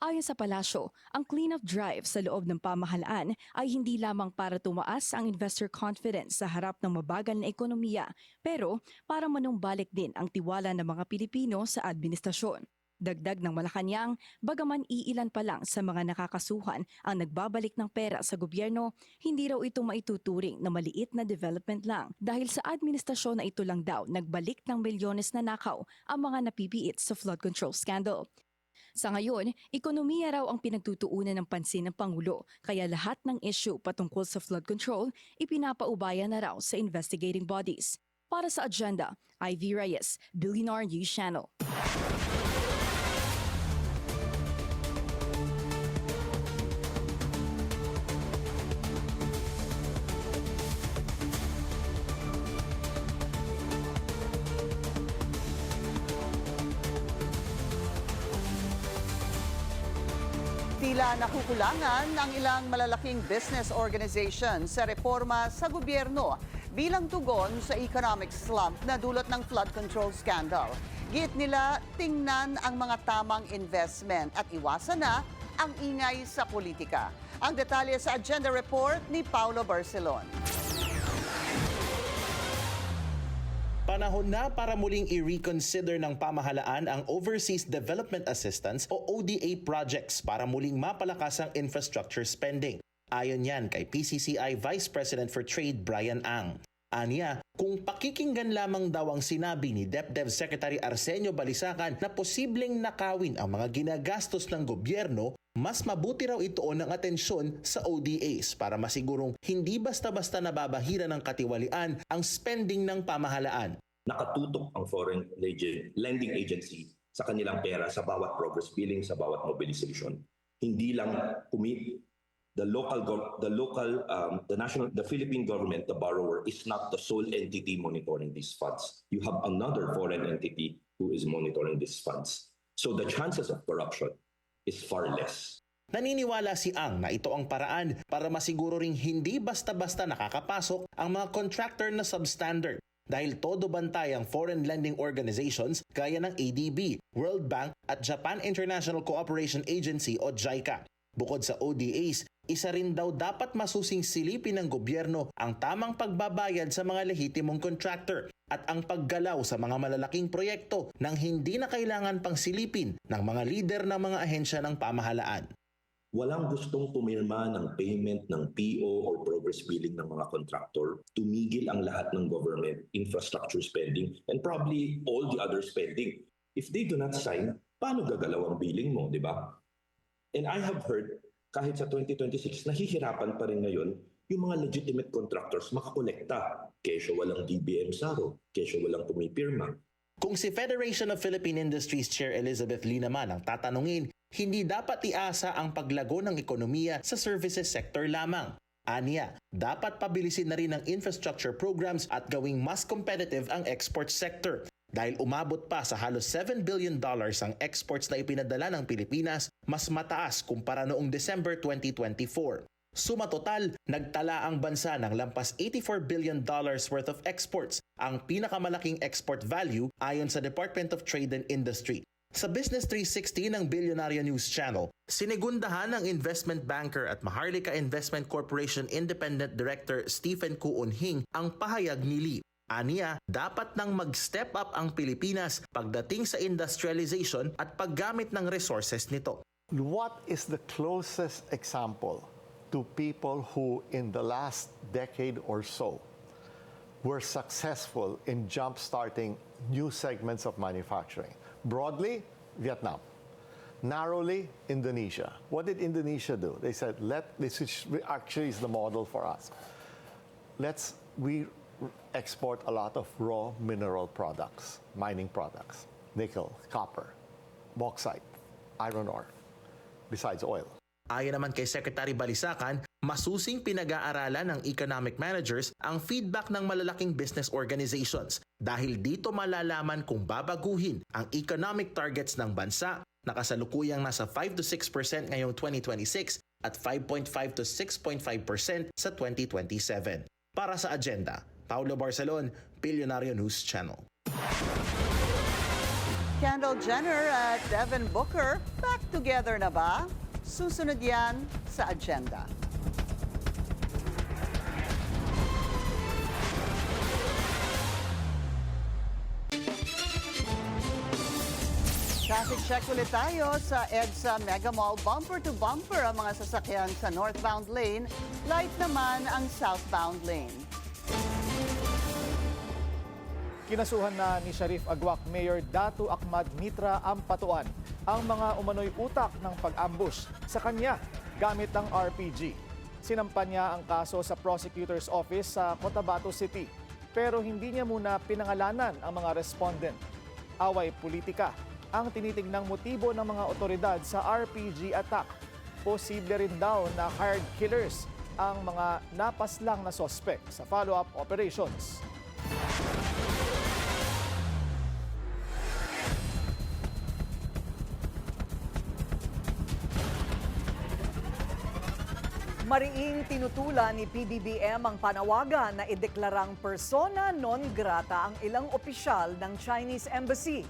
Ayon sa palasyo, ang clean-up drive sa loob ng pamahalaan ay hindi lamang para tumaas ang investor confidence sa harap ng mabagal na ekonomiya, pero para manumbalik din ang tiwala ng mga Pilipino sa administrasyon. Dagdag ng Malacanang, bagaman iilan pa lang sa mga nakakasuhan ang nagbabalik ng pera sa gobyerno, hindi raw ito maituturing na maliit na development lang dahil sa administrasyon na ito lang daw nagbalik ng milyones na nakaw ang mga napipiit sa flood control scandal. Sa ngayon, ekonomiya raw ang pinagtutuunan ng pansin ng Pangulo, kaya lahat ng issue patungkol sa flood control ipinapaubaya na raw sa investigating bodies. Para sa Agenda, Ivy Reyes, Billionaire News Channel.
Tila nakukulangan ang ilang malalaking business organization sa reforma sa gobyerno bilang tugon sa economic slump na dulot ng flood control scandal. Giit nila, tingnan ang mga tamang investment at iwasan na ang ingay sa politika. Ang detalye sa Agenda Report ni Paulo Barcelon.
Panahon na para muling i-reconsider ng pamahalaan ang Overseas Development Assistance o ODA projects para muling mapalakas ang infrastructure spending. Ayon yan kay PCCI Vice President for Trade Brian Ang. Aniya, kung pakikinggan lamang daw ang sinabi ni DepDev Secretary Arsenio Balisacan na posibleng nakawin ang mga ginagastos ng gobyerno, mas mabuti raw ituon ng atensyon sa ODAs para masigurong hindi basta-basta nababahira ng katiwalian ang spending ng pamahalaan.
Nakatutok ang foreign lending agency sa kanilang pera sa bawat progress billing, sa bawat mobilization. Hindi lang the Philippine government, the borrower, is not the sole entity monitoring these funds. You have another foreign entity who is monitoring these funds. So the chances of corruption is far less.
Naniniwala si Ang na ito ang paraan para masiguro ring hindi basta-basta nakakapasok ang mga contractor na substandard dahil todo bantay ang foreign lending organizations gaya ng ADB, World Bank at Japan International Cooperation Agency o JICA. Bukod sa ODAs, isa rin daw dapat masusing silipin ng gobyerno ang tamang pagbabayad sa mga lehitimong contractor at ang paggalaw sa mga malalaking proyekto nang hindi na kailangan pang silipin ng mga lider ng mga ahensya ng pamahalaan.
Walang gustong pumirma ng payment ng PO or progress billing ng mga contractor. Tumigil ang lahat ng government infrastructure spending and probably all the other spending. If they do not sign, paano gagalaw ang billing mo, di ba? And I have heard, kahit sa 2026, nahihirapan pa rin ngayon yung mga legitimate contractors makakolekta. Kesyo walang DBM Saro, kesyo walang pumipirma.
Kung si Federation of Philippine Industries Chair Elizabeth Lee naman ang tatanungin, hindi dapat iasa ang paglago ng ekonomiya sa services sector lamang. Aniya, dapat pabilisin na rin ang infrastructure programs at gawing mas competitive ang export sector. Dahil umabot pa sa halos $7 billion ang exports na ipinadala ng Pilipinas, mas mataas kumpara noong December 2024. Suma total, nagtala ang bansa ng lampas $84 billion worth of exports, ang pinakamalaking export value ayon sa Department of Trade and Industry. Sa Business 360 ng Billionaire News Channel, sinigundahan ng investment banker at Maharlika Investment Corporation Independent Director Stephen Kuunhing ang pahayag ni Lee. Aniya, dapat nang mag-step up ang Pilipinas pagdating sa industrialization at paggamit ng resources nito.
What is the closest example to people who in the last decade or so were successful in jump-starting new segments of manufacturing? Broadly, Vietnam. Narrowly, Indonesia. What did Indonesia do? They said, this actually is the model for us. We export a lot of raw mineral products, mining products, nickel, copper, bauxite, iron ore, besides oil.
Ayon naman kay Secretary Balisacan, masusing pinag-aaralan ng economic managers ang feedback ng malalaking business organizations dahil dito malalaman kung babaguhin ang economic targets ng bansa na kasalukuyang nasa 5 to 6% ngayong 2026 at 5.5 to 6.5% sa 2027. Para sa Agenda, Paulo Barcelon, Billionaire News Channel.
Kendall Jenner at Devin Booker, back together na ba? Susunod yan sa Agenda. Traffic check ulit tayo sa EDSA Mega Mall. Bumper to bumper ang mga sasakyan sa northbound lane. Light naman ang southbound lane.
Kinasuhan na ni Sharif Agwak Mayor Datu Ahmad Mitra Ampatuan ang mga umano'y utak ng pag-ambush sa kanya gamit ang RPG. Sinampan niya ang kaso sa prosecutor's office sa Cotabato City pero hindi niya muna pinangalanan ang mga respondent. Away politika ang tinitignang motibo ng mga otoridad sa RPG attack. Posible rin daw na hired killers ang mga napaslang na sospek sa follow-up operations.
Mariing tinutula ni PBBM ang panawagan na ideklarang persona non grata ang ilang opisyal ng Chinese Embassy.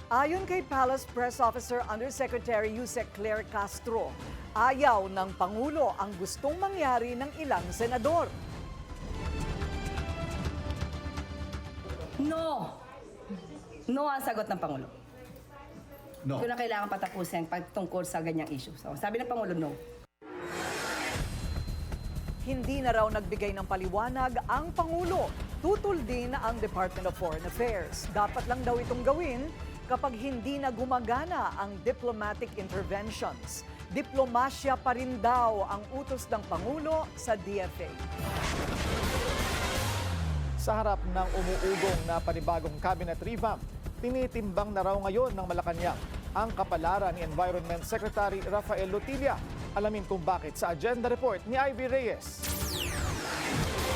Ayon kay Palace Press Officer Undersecretary Yusek Claire Castro, ayaw ng Pangulo ang gustong mangyari ng ilang senador.
No! No ang sagot ng Pangulo.
No.
Hindi ko na kailangan patapusin pagtungkol sa ganyang issue. So, sabi ng Pangulo, no.
Hindi na raw nagbigay ng paliwanag ang Pangulo. Tutol din ang Department of Foreign Affairs. Dapat lang daw itong gawin kapag hindi na gumagana ang diplomatic interventions. Diplomasya pa rin daw ang utos ng Pangulo sa DFA.
Sa harap ng umuugong na panibagong cabinet revamp, tinitimbang na raw ngayon ng Malacanang ang kapalaran ni Environment Secretary Rafael Lutilla. Alamin kung bakit sa agenda report ni Ivy Reyes.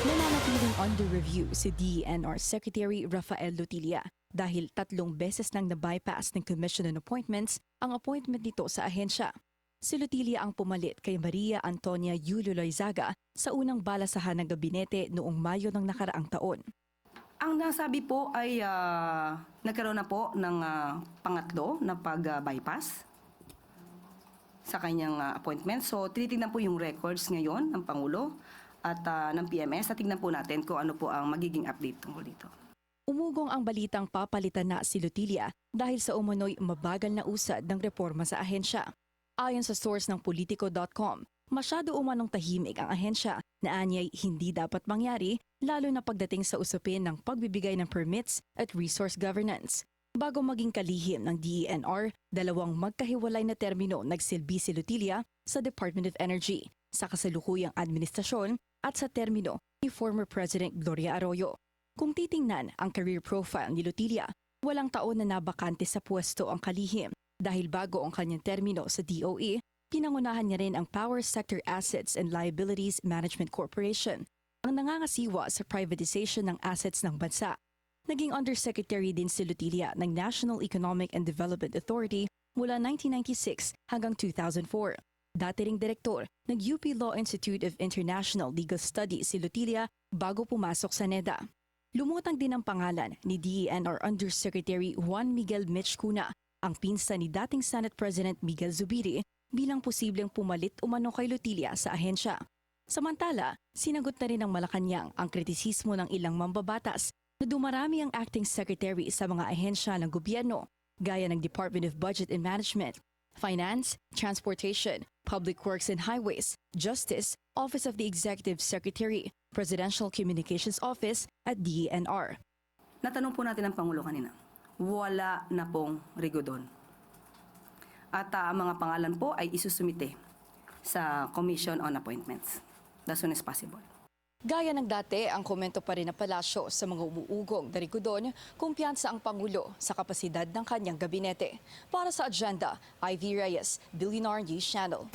Nananatiling under review si DENR Secretary Rafael Lutilla dahil 3 beses nang na-bypass ng Commission on Appointments ang appointment nito sa ahensya. Si Lutilla ang pumalit kay Maria Antonia Yulo Loizaga sa unang balasahan ng gabinete noong Mayo ng nakaraang taon.
Ang nasabi po ay nagkaroon na po ng pangatlo na pag-bypass sa kanyang appointment. So, tinitingnan po yung records ngayon ng Pangulo at ng PMS at tingnan po natin kung ano po ang magiging update tungkol dito.
Umugong ang balitang papalitan na si Lutilla dahil sa umunoy mabagal na usad ng reforma sa ahensya. Ayon sa source ng Politico.com, masyado umanong tahimik ang ahensya na anyay hindi dapat mangyari lalo na pagdating sa usapin ng pagbibigay ng permits at resource governance. Bago maging kalihim ng DENR, 2 magkahiwalay na termino nagsilbi si Lutilla sa Department of Energy, sa kasalukuyang administrasyon at sa termino ni former President Gloria Arroyo. Kung titingnan ang career profile ni Lutilla, walang taon na nabakante sa pwesto ang kalihim dahil bago ang kanyang termino sa DOE, pinangunahan niya rin ang Power Sector Assets and Liabilities Management Corporation, ang nangangasiwa sa privatization ng assets ng bansa. Naging Undersecretary din si Lutilla ng National Economic and Development Authority mula 1996 hanggang 2004. Dati ring direktor ng UP Law Institute of International Legal Studies si Lutilla bago pumasok sa NEDA. Lumutang din ang pangalan ni DENR Undersecretary Juan Miguel Mitch Cuna, ang pinsan ni dating Senate President Miguel Zubiri, bilang posibleng pumalit umano kay Lutilla sa ahensya. Samantala, sinagot na rin ng Malacanang ang kritisismo ng ilang mambabatas na dumarami ang acting secretary sa mga ahensya ng gobyerno gaya ng Department of Budget and Management, Finance, Transportation, Public Works and Highways, Justice, Office of the Executive Secretary, Presidential Communications Office at DENR.
Natanong po natin ang Pangulo kanina. Wala na pong rego doon. At ang mga pangalan po ay isusumite sa Commission on Appointments as soon as possible.
Gaya ng dati, ang komento pa rin ng palasyo sa mga umuugong na rigodon, kumpiyansa ang Pangulo sa kapasidad ng kanyang gabinete. Para sa agenda, Ivy Reyes, Billionaire News Channel.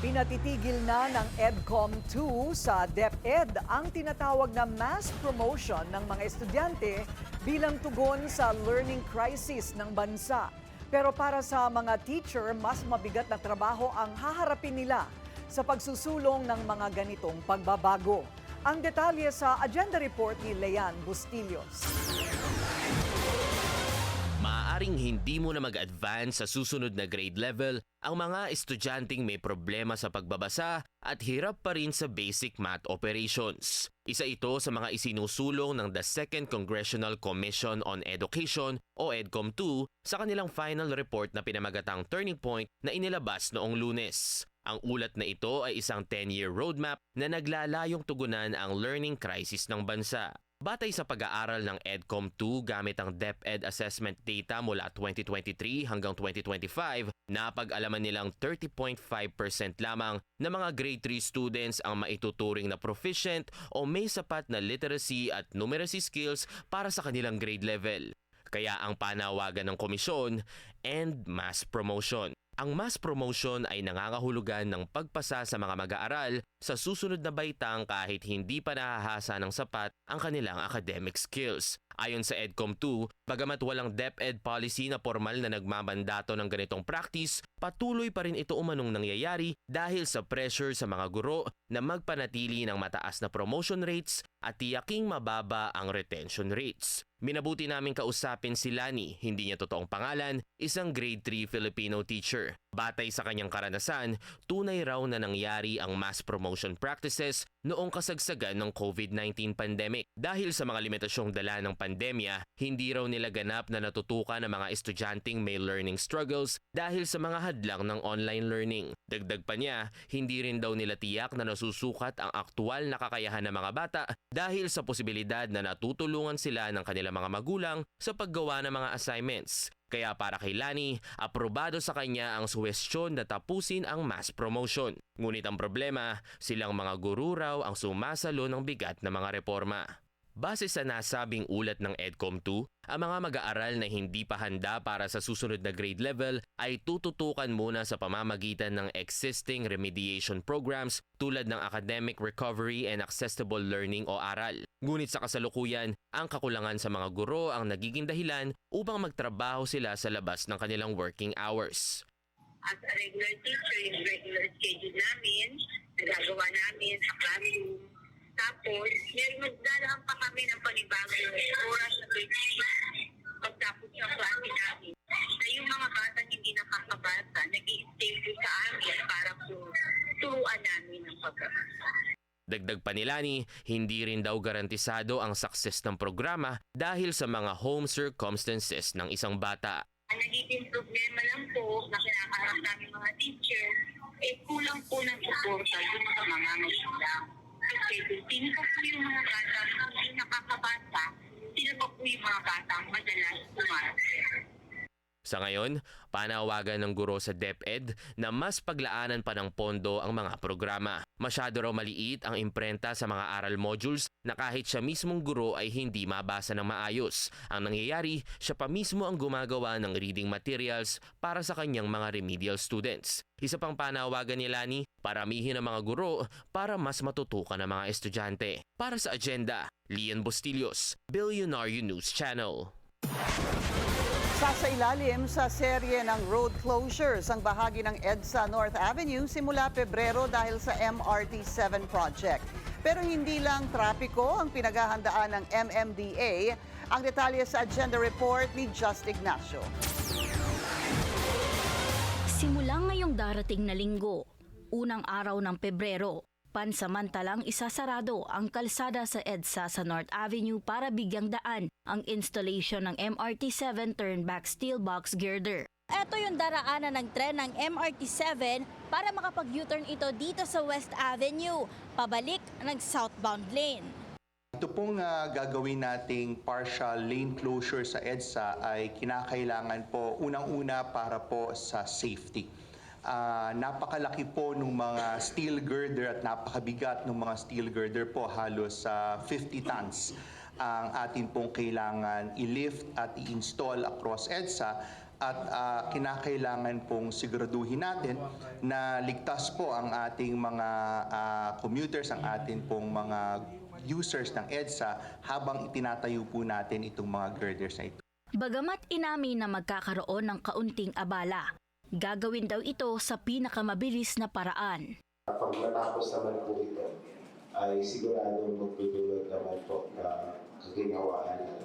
Pinatitigil na ng EDCOM 2 sa DepEd ang tinatawag na mass promotion ng mga estudyante bilang tugon sa learning crisis ng bansa. Pero para sa mga teacher, mas mabigat na trabaho ang haharapin nila sa pagsusulong ng mga ganitong pagbabago. Ang detalye sa agenda report ni Leanne Bustillos.
Maaaring hindi mo na mag-advance sa susunod na grade level ang mga estudyanteng may problema sa pagbabasa at hirap pa rin sa basic math operations. Isa ito sa mga isinusulong ng the Second Congressional Commission on Education o EDCOM 2 sa kanilang final report na pinamagatang Turning Point na inilabas noong Lunes. Ang ulat na ito ay isang 10-year roadmap na naglalayong tugunan ang learning crisis ng bansa. Batay sa pag-aaral ng EDCOM 2 gamit ang DepEd assessment data mula 2023 hanggang 2025, napag-alaman nilang 30.5% lamang na mga grade 3 students ang maituturing na proficient o may sapat na literacy at numeracy skills para sa kanilang grade level. Kaya ang panawagan ng komisyon, end mass promotion. Ang mass promotion ay nangangahulugan ng pagpasa sa mga mag-aaral sa susunod na baitang kahit hindi pa nahahasa ng sapat ang kanilang academic skills. Ayon sa EDCOM 2, bagamat walang DepEd policy na formal na nagmamandato ng ganitong practice, patuloy pa rin ito umanong nangyayari dahil sa pressure sa mga guro na magpanatili ng mataas na promotion rates at tiyaking mababa ang retention rates. Minabuti naming kausapin si Lani, hindi niya totoong pangalan, isang grade 3 Filipino teacher. Batay sa kanyang karanasan, tunay raw na nangyari ang mass promotion practices noong kasagsagan ng COVID-19 pandemic. Dahil sa mga limitasyong dala ng pandemya, hindi raw nila ganap na natutukan ng mga estudyanteng may learning struggles dahil sa mga hadlang ng online learning. Dagdag pa niya, hindi rin daw nila tiyak na nasusukat ang aktual na kakayahan ng mga bata dahil sa posibilidad na natutulungan sila ng kanilang mga magulang sa paggawa ng mga assignments. Kaya para kay Lani, aprobado sa kanya ang suwestyon na tapusin ang mass promotion. Ngunit ang problema, silang mga guro raw ang sumasalo ng bigat na mga reforma. Base sa nasabing ulat ng EDCOM2, ang mga mag-aaral na hindi pa handa para sa susunod na grade level ay tututukan muna sa pamamagitan ng existing remediation programs tulad ng Academic Recovery and Accessible Learning o ARAL. Ngunit sa kasalukuyan, ang kakulangan sa mga guro ang nagiging dahilan upang magtrabaho sila sa labas ng kanilang working hours.
As a regular teacher, yung regular schedule namin, nagagawa namin sa classroom. Tapos, magdadaan pa kami ng panibagong oras na pagtapos ng klase namin. Na yung mga batang hindi nakakabasa, nag-i-stay po sa amin para po turuan namin ang pagbabasa.
Dagdag pa ni Lani, hindi rin daw garantisado ang success ng programa dahil sa mga home circumstances ng isang bata.
Ang nagiging problema lang po na kinakaharap namin mga teacher, kulang po ng suporta dun sa mga magulang. Kasi sino pa po yung mga bata na hindi nakakabasa, sino pa po yung mga bata madalas pumasok.
Sa ngayon, panawagan ng guro sa DepEd na mas paglaanan pa ng pondo ang mga programa. Masyado raw maliit ang imprenta sa mga aral modules na kahit siya mismong guro ay hindi mabasa ng maayos. Ang nangyayari, siya pa mismo ang gumagawa ng reading materials para sa kanyang mga remedial students. Isa pang panawagan ni Lani, paramihin ang mga guro para mas matutukan ang mga estudyante. Para sa Agenda, Lian Bustillos, Billionaire News Channel.
Sasailalim sa serye ng road closures ang bahagi ng EDSA North Avenue simula Pebrero dahil sa MRT-7 project. Pero hindi lang trapiko ang pinaghahandaan ng MMDA. Ang detalye sa agenda report ni Just Ignacio.
Simula ngayong darating na linggo, unang araw ng Pebrero, pansamantalang isasarado ang kalsada sa EDSA sa North Avenue para bigyang daan ang installation ng MRT-7 turnback steel box girder.
Ito yung daraanan ng tren ng MRT-7 para makapag-U-turn ito dito sa West Avenue, pabalik ng southbound lane.
Ito pong gagawin nating partial lane closure sa EDSA ay kinakailangan po unang-una para po sa safety. Napakalaki po ng mga steel girder at napakabigat ng mga steel girder po, halos 50 tons ang atin pong kailangan i-lift at i-install across EDSA at kinakailangan pong siguraduhin natin na ligtas po ang ating mga commuters, ang ating pong mga users ng EDSA habang itinatayo po natin itong mga girders na ito.
Bagamat inamin na magkakaroon ng kaunting abala, gagawin daw ito sa pinakamabilis na paraan.
Pag matapos naman po ito, ay siguradong magtutulog naman po na kaginawaan ng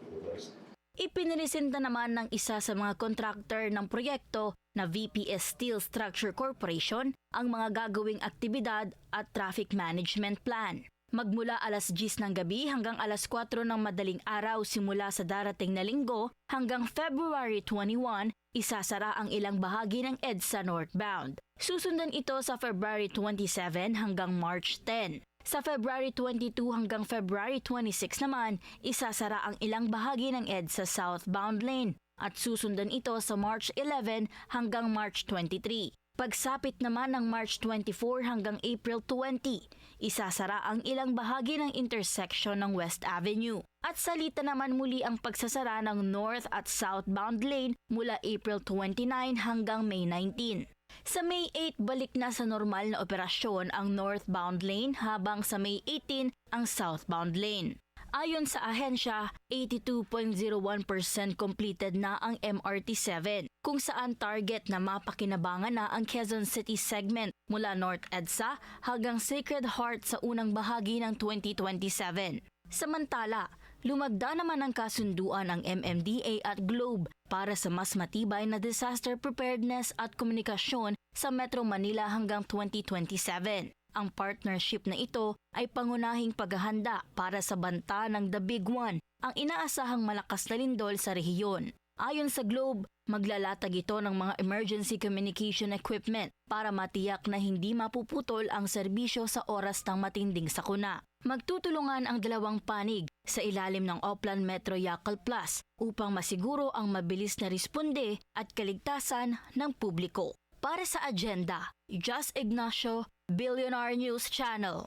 University.
Ipiniresenta naman ng isa sa mga kontraktor ng proyekto na VPS Steel Structure Corporation ang mga gagawing aktibidad at traffic management plan. Magmula alas 10 ng gabi hanggang alas 4 ng madaling araw simula sa darating na linggo hanggang February 21, isasara ang ilang bahagi ng EDSA northbound. Susundan ito sa February 27 hanggang March 10. Sa February 22 hanggang February 26 naman, isasara ang ilang bahagi ng EDSA southbound lane at susundan ito sa March 11 hanggang March 23. Pagsapit naman ng March 24 hanggang April 20, isasara ang ilang bahagi ng intersection ng West Avenue. At salita naman muli ang pagsasara ng north at southbound lane mula April 29 hanggang May 19. Sa May 8, balik na sa normal na operasyon ang northbound lane habang sa May 18 ang southbound lane. Ayon sa ahensya, 82.01% completed na ang MRT-7, kung saan target na mapakinabangan na ang Quezon City segment mula North EDSA hanggang Sacred Heart sa unang bahagi ng 2027. Samantala,
lumagda naman ang kasunduan ng MMDA at Globe para sa mas matibay na disaster preparedness at komunikasyon sa Metro Manila hanggang 2027. Ang partnership na ito ay pangunahing paghahanda para sa banta ng The Big One, ang inaasahang malakas na lindol sa rehiyon. Ayon sa Globe, maglalatag ito ng mga emergency communication equipment para matiyak na hindi mapuputol ang serbisyo sa oras ng matinding sakuna. Magtutulungan ang dalawang panig sa ilalim ng Oplan Metro Yakkal Plus upang masiguro ang mabilis na responde at kaligtasan ng publiko. Para sa agenda, Just Ignacio, Billionaire News Channel.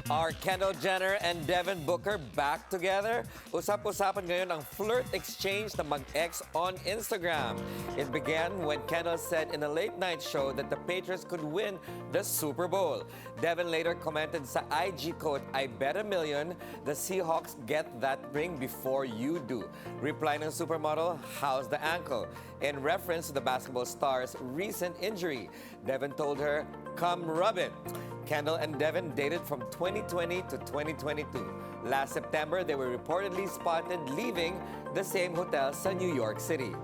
Are Kendall Jenner and Devin Booker back together? Usap-usapan ngayon ang flirt exchange ng mag-ex on Instagram. It began when Kendall said in a late-night show that the Patriots could win the Super Bowl. Devin later commented sa IG quote, "I bet $1 million the Seahawks get that ring before you do." Reply ng supermodel, "How's the ankle?" In reference to the basketball star's recent injury, Devin told her, "Come rub it." Kendall and Devin dated from 2020 to 2022. Last September, they were reportedly spotted leaving the same hotel sa New York City.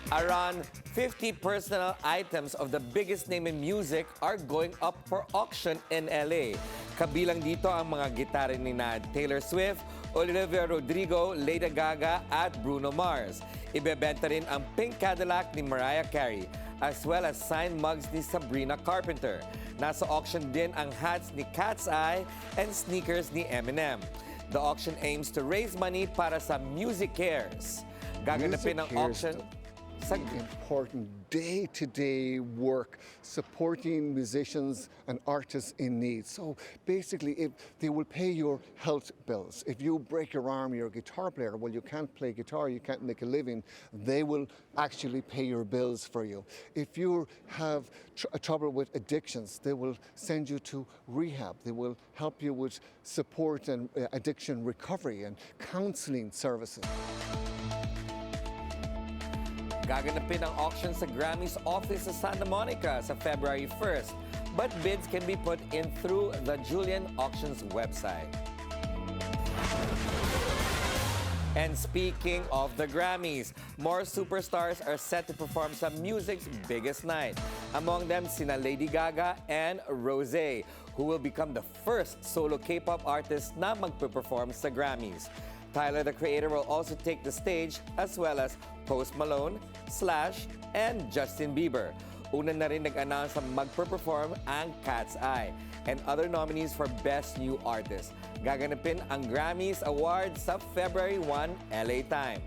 Around 50 personal items of the biggest name in music are going up for auction in LA. Kabilang dito ang mga gitara ni Taylor Swift, Olivia Rodrigo, Lady Gaga at Bruno Mars. Ibebenta rin ang pink Cadillac ni Mariah Carey, as well as signed mugs ni Sabrina Carpenter. Nasa auction din ang hats ni Cat's Eye and sneakers ni Eminem. The auction aims to raise money para sa Music Cares. Gaganapin ang auction sa
important day-to-day work supporting musicians and artists in need. So basically, if they will pay your health bills. If you break your arm, you're a guitar player, well, you can't play guitar, you can't make a living, they will actually pay your bills for you. If you have trouble with addictions, they will send you to rehab. They will help you with support and addiction recovery and counseling services.
Gaganapin ang auction sa Grammy's office sa Santa Monica sa February 1st, but bids can be put in through the Julian Auctions website. And speaking of the Grammys, more superstars are set to perform sa music's biggest night. Among them, sina Lady Gaga and Rosé, who will become the first solo K-pop artist na magpe-perform sa Grammys. Tyler, the Creator, will also take the stage, as well as Post Malone, Slash, and Justin Bieber. Una na rin nag-announce na magpe-perform ang Cat's Eye and other nominees for Best New Artist. Gaganapin ang Grammys Awards sa February 1, LA time.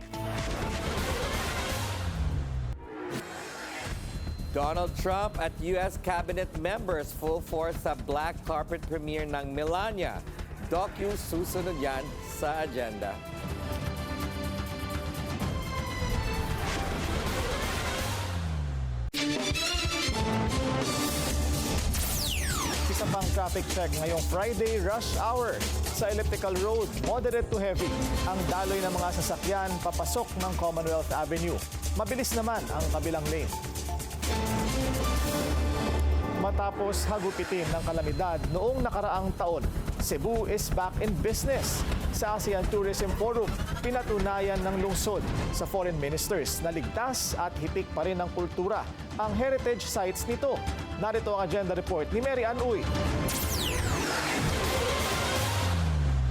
Donald Trump at U.S. Cabinet members full force sa black carpet premiere ng Melania. Docu susunod yan sa agenda.
Isa pang traffic check ngayong Friday rush hour. Sa Elliptical Road, moderate to heavy. Ang daloy ng mga sasakyan papasok ng Commonwealth Avenue. Mabilis naman ang kabilang lane. Matapos hagupitin ng kalamidad noong nakaraang taon, Cebu is back in business. Sa ASEAN Tourism Forum, pinatunayan ng lungsod sa foreign ministers na ligtas at hitik pa rin ng kultura ang heritage sites nito. Narito ang agenda report ni Mary Ann Uy.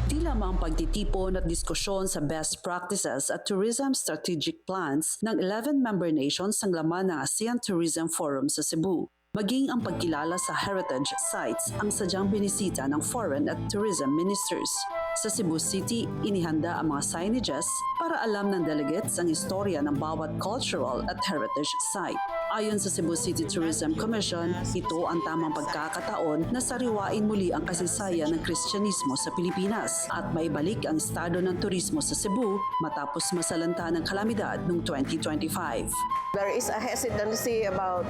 Di lamang pagtitipon at diskusyon sa best practices at tourism strategic plans ng 11 member nations ang laman ng ASEAN Tourism Forum sa Cebu. Maging ang pagkilala sa heritage sites ang sadyang binisita ng foreign at tourism ministers. Sa Cebu City, inihanda ang mga signages para alam ng delegates ang istorya ng bawat cultural at heritage site. Ayon sa Cebu City Tourism Commission, ito ang tamang pagkakataon na sariwain muli ang kasaysayan ng Kristyanismo sa Pilipinas at maibalik ang estado ng turismo sa Cebu matapos masalanta ng kalamidad noong 2025.
There is a hesitancy about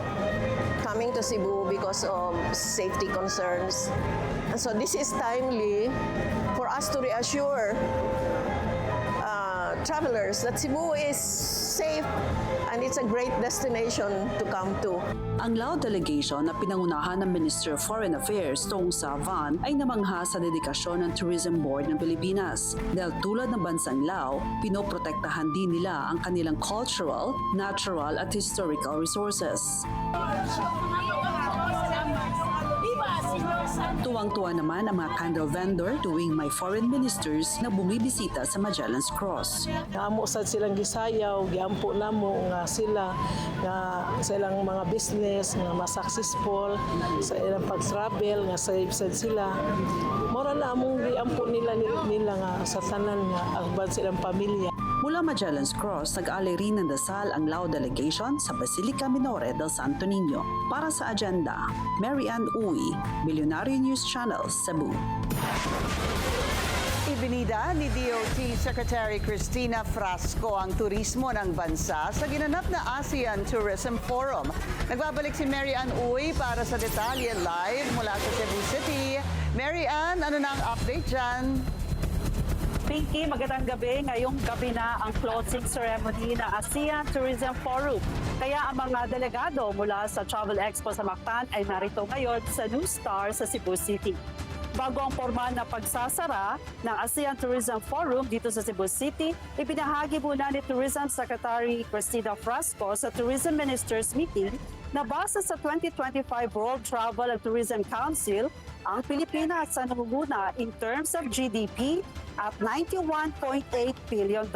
coming to Cebu because of safety concerns. And so this is timely for us to reassure travelers that Cebu is safe and it's a great destination to come to.
Ang Lao delegation na pinangunahan ng Minister of Foreign Affairs Tong Sa Van ay namangha sa dedikasyon ng Tourism Board ng Pilipinas. Dahil tulad ng bansang Lao, pinoprotektahan din nila ang kanilang cultural, natural at historical resources. Tuwang-tuwa naman ang mga candle vendor tuwing may foreign ministers na bumibisita sa Magellan's Cross.
Amo sad silang gisayaw, giampo namo nga sila nga sa ilang mga business nga successful sa ilang pag-travel nga safe sad sila. Mora na among giampo nila nga sa tanan nga agban silang pamilya.
Mula Magellan's Cross, nag-alay rin ng dasal ang Lao delegation sa Basilica Minore del Santo Niño. Para sa agenda, Mary Ann Uy, Milyonaryo News Channel, Cebu.
Ibinida ni DOT Secretary Cristina Frasco ang turismo ng bansa sa ginanap na ASEAN Tourism Forum. Nagbabalik si Mary Ann Uy para sa detalye live mula sa Cebu City. Mary Ann, ano na ang update dyan?
Pinky, magandang gabi. Ngayong gabi na ang closing ceremony na ASEAN Tourism Forum. Kaya ang mga delegado mula sa Travel Expo sa Mactan ay narito ngayon sa New Star sa Cebu City. Bago ang formal na pagsasara ng ASEAN Tourism Forum dito sa Cebu City, ipinahagi muna ni Tourism Secretary Cristina Frasco sa Tourism Ministers Meeting na base sa 2025 World Travel and Tourism Council, ang Pilipinas sa nangunguna in terms of GDP at $91.8 billion.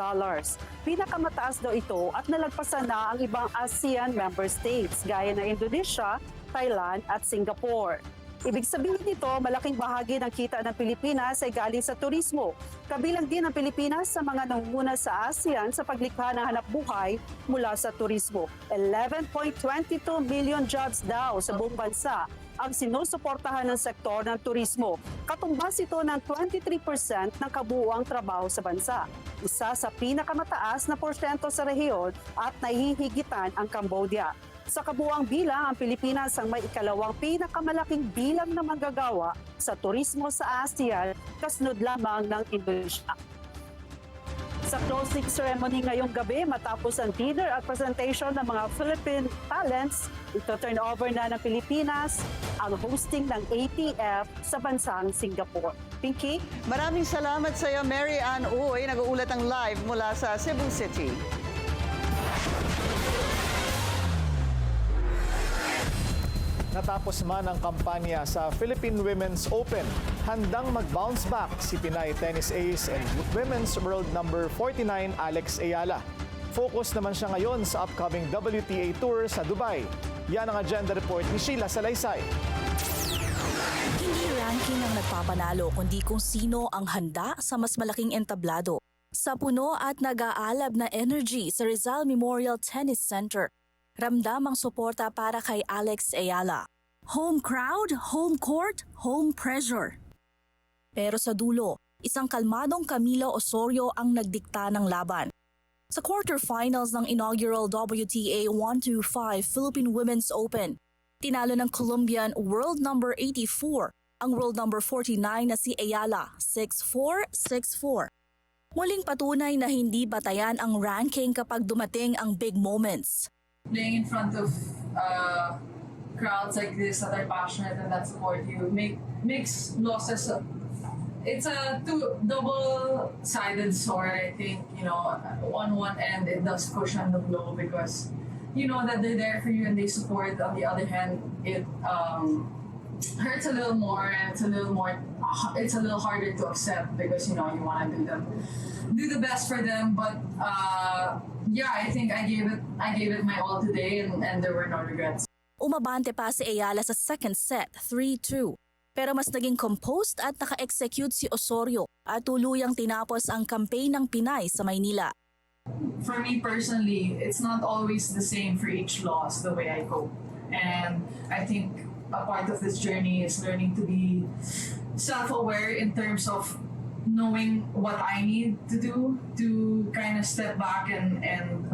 Pinakamataas daw ito at nalagpasan na ang ibang ASEAN member states gaya ng Indonesia, Thailand at Singapore. Ibig sabihin nito, malaking bahagi ng kita ng Pilipinas ay galing sa turismo. Kabilang din ang Pilipinas sa mga nangunguna sa ASEAN sa paglikha ng hanapbuhay mula sa turismo. 11.22 million jobs daw sa buong bansa ang sinusuportahan ng sektor ng turismo. Katumbas ito ng 23% ng kabuuang trabaho sa bansa. Isa sa pinakamataas na porsyento sa rehiyon at nahihigitan ang Cambodia. Sa kabuuang bilang, ang Pilipinas ang may ikalawang pinakamalaking bilang na manggagawa sa turismo sa ASEAN, kasunod lamang ng Indonesia. Sa closing ceremony ngayong gabi, matapos ang dinner at presentation ng mga Philippine talents, ito turn over na ng Pilipinas ang hosting ng ATF sa bansang Singapore. Pinky?
Maraming salamat sa iyo, Mary Ann Uy. Nag-uulat ang live mula sa Cebu City.
Natapos man ang kampanya sa Philippine Women's Open, handang mag-bounce back si Pinay tennis ace and Women's World number 49 Alex Ayala. Focus naman siya ngayon sa upcoming WTA Tour sa Dubai. Yan ang agenda report ni Sheila Salaysay.
Hindi ranking ang nagpapanalo kundi kung sino ang handa sa mas malaking entablado. Sa puno at nag-aalab na energy sa Rizal Memorial Tennis Center, ramdam ang suporta para kay Alex Ayala. Home crowd, home court, home pressure. Pero sa dulo, isang kalmadong Camilo Osorio ang nagdikta ng laban. Sa quarterfinals ng inaugural WTA 125 Philippine Women's Open, tinalo ng Colombian world number 84 ang world number 49 na si Ayala, 6-4, 6-4. Muling patunay na hindi batayan ang ranking kapag dumating ang big moments.
Playing in front of crowds like this that are passionate and that support you makes losses. It's a double-sided sword, I think. You know, on one end it does cushion the blow because you know that they're there for you and they support. On the other hand, it hurts a little more and it's a little harder to accept because you know you want to do the best for them, but yeah, I think I gave it my all today and there were no regrets.
Umabante pa si Ayala sa second set, 3-2. Pero mas naging composed at naka-execute si Osorio at tuluyang tinapos ang campaign ng Pinay sa Maynila.
For me personally, it's not always the same for each loss the way I cope. And I think a part of this journey is learning to be self-aware in terms of knowing what I need to do to kind of step back and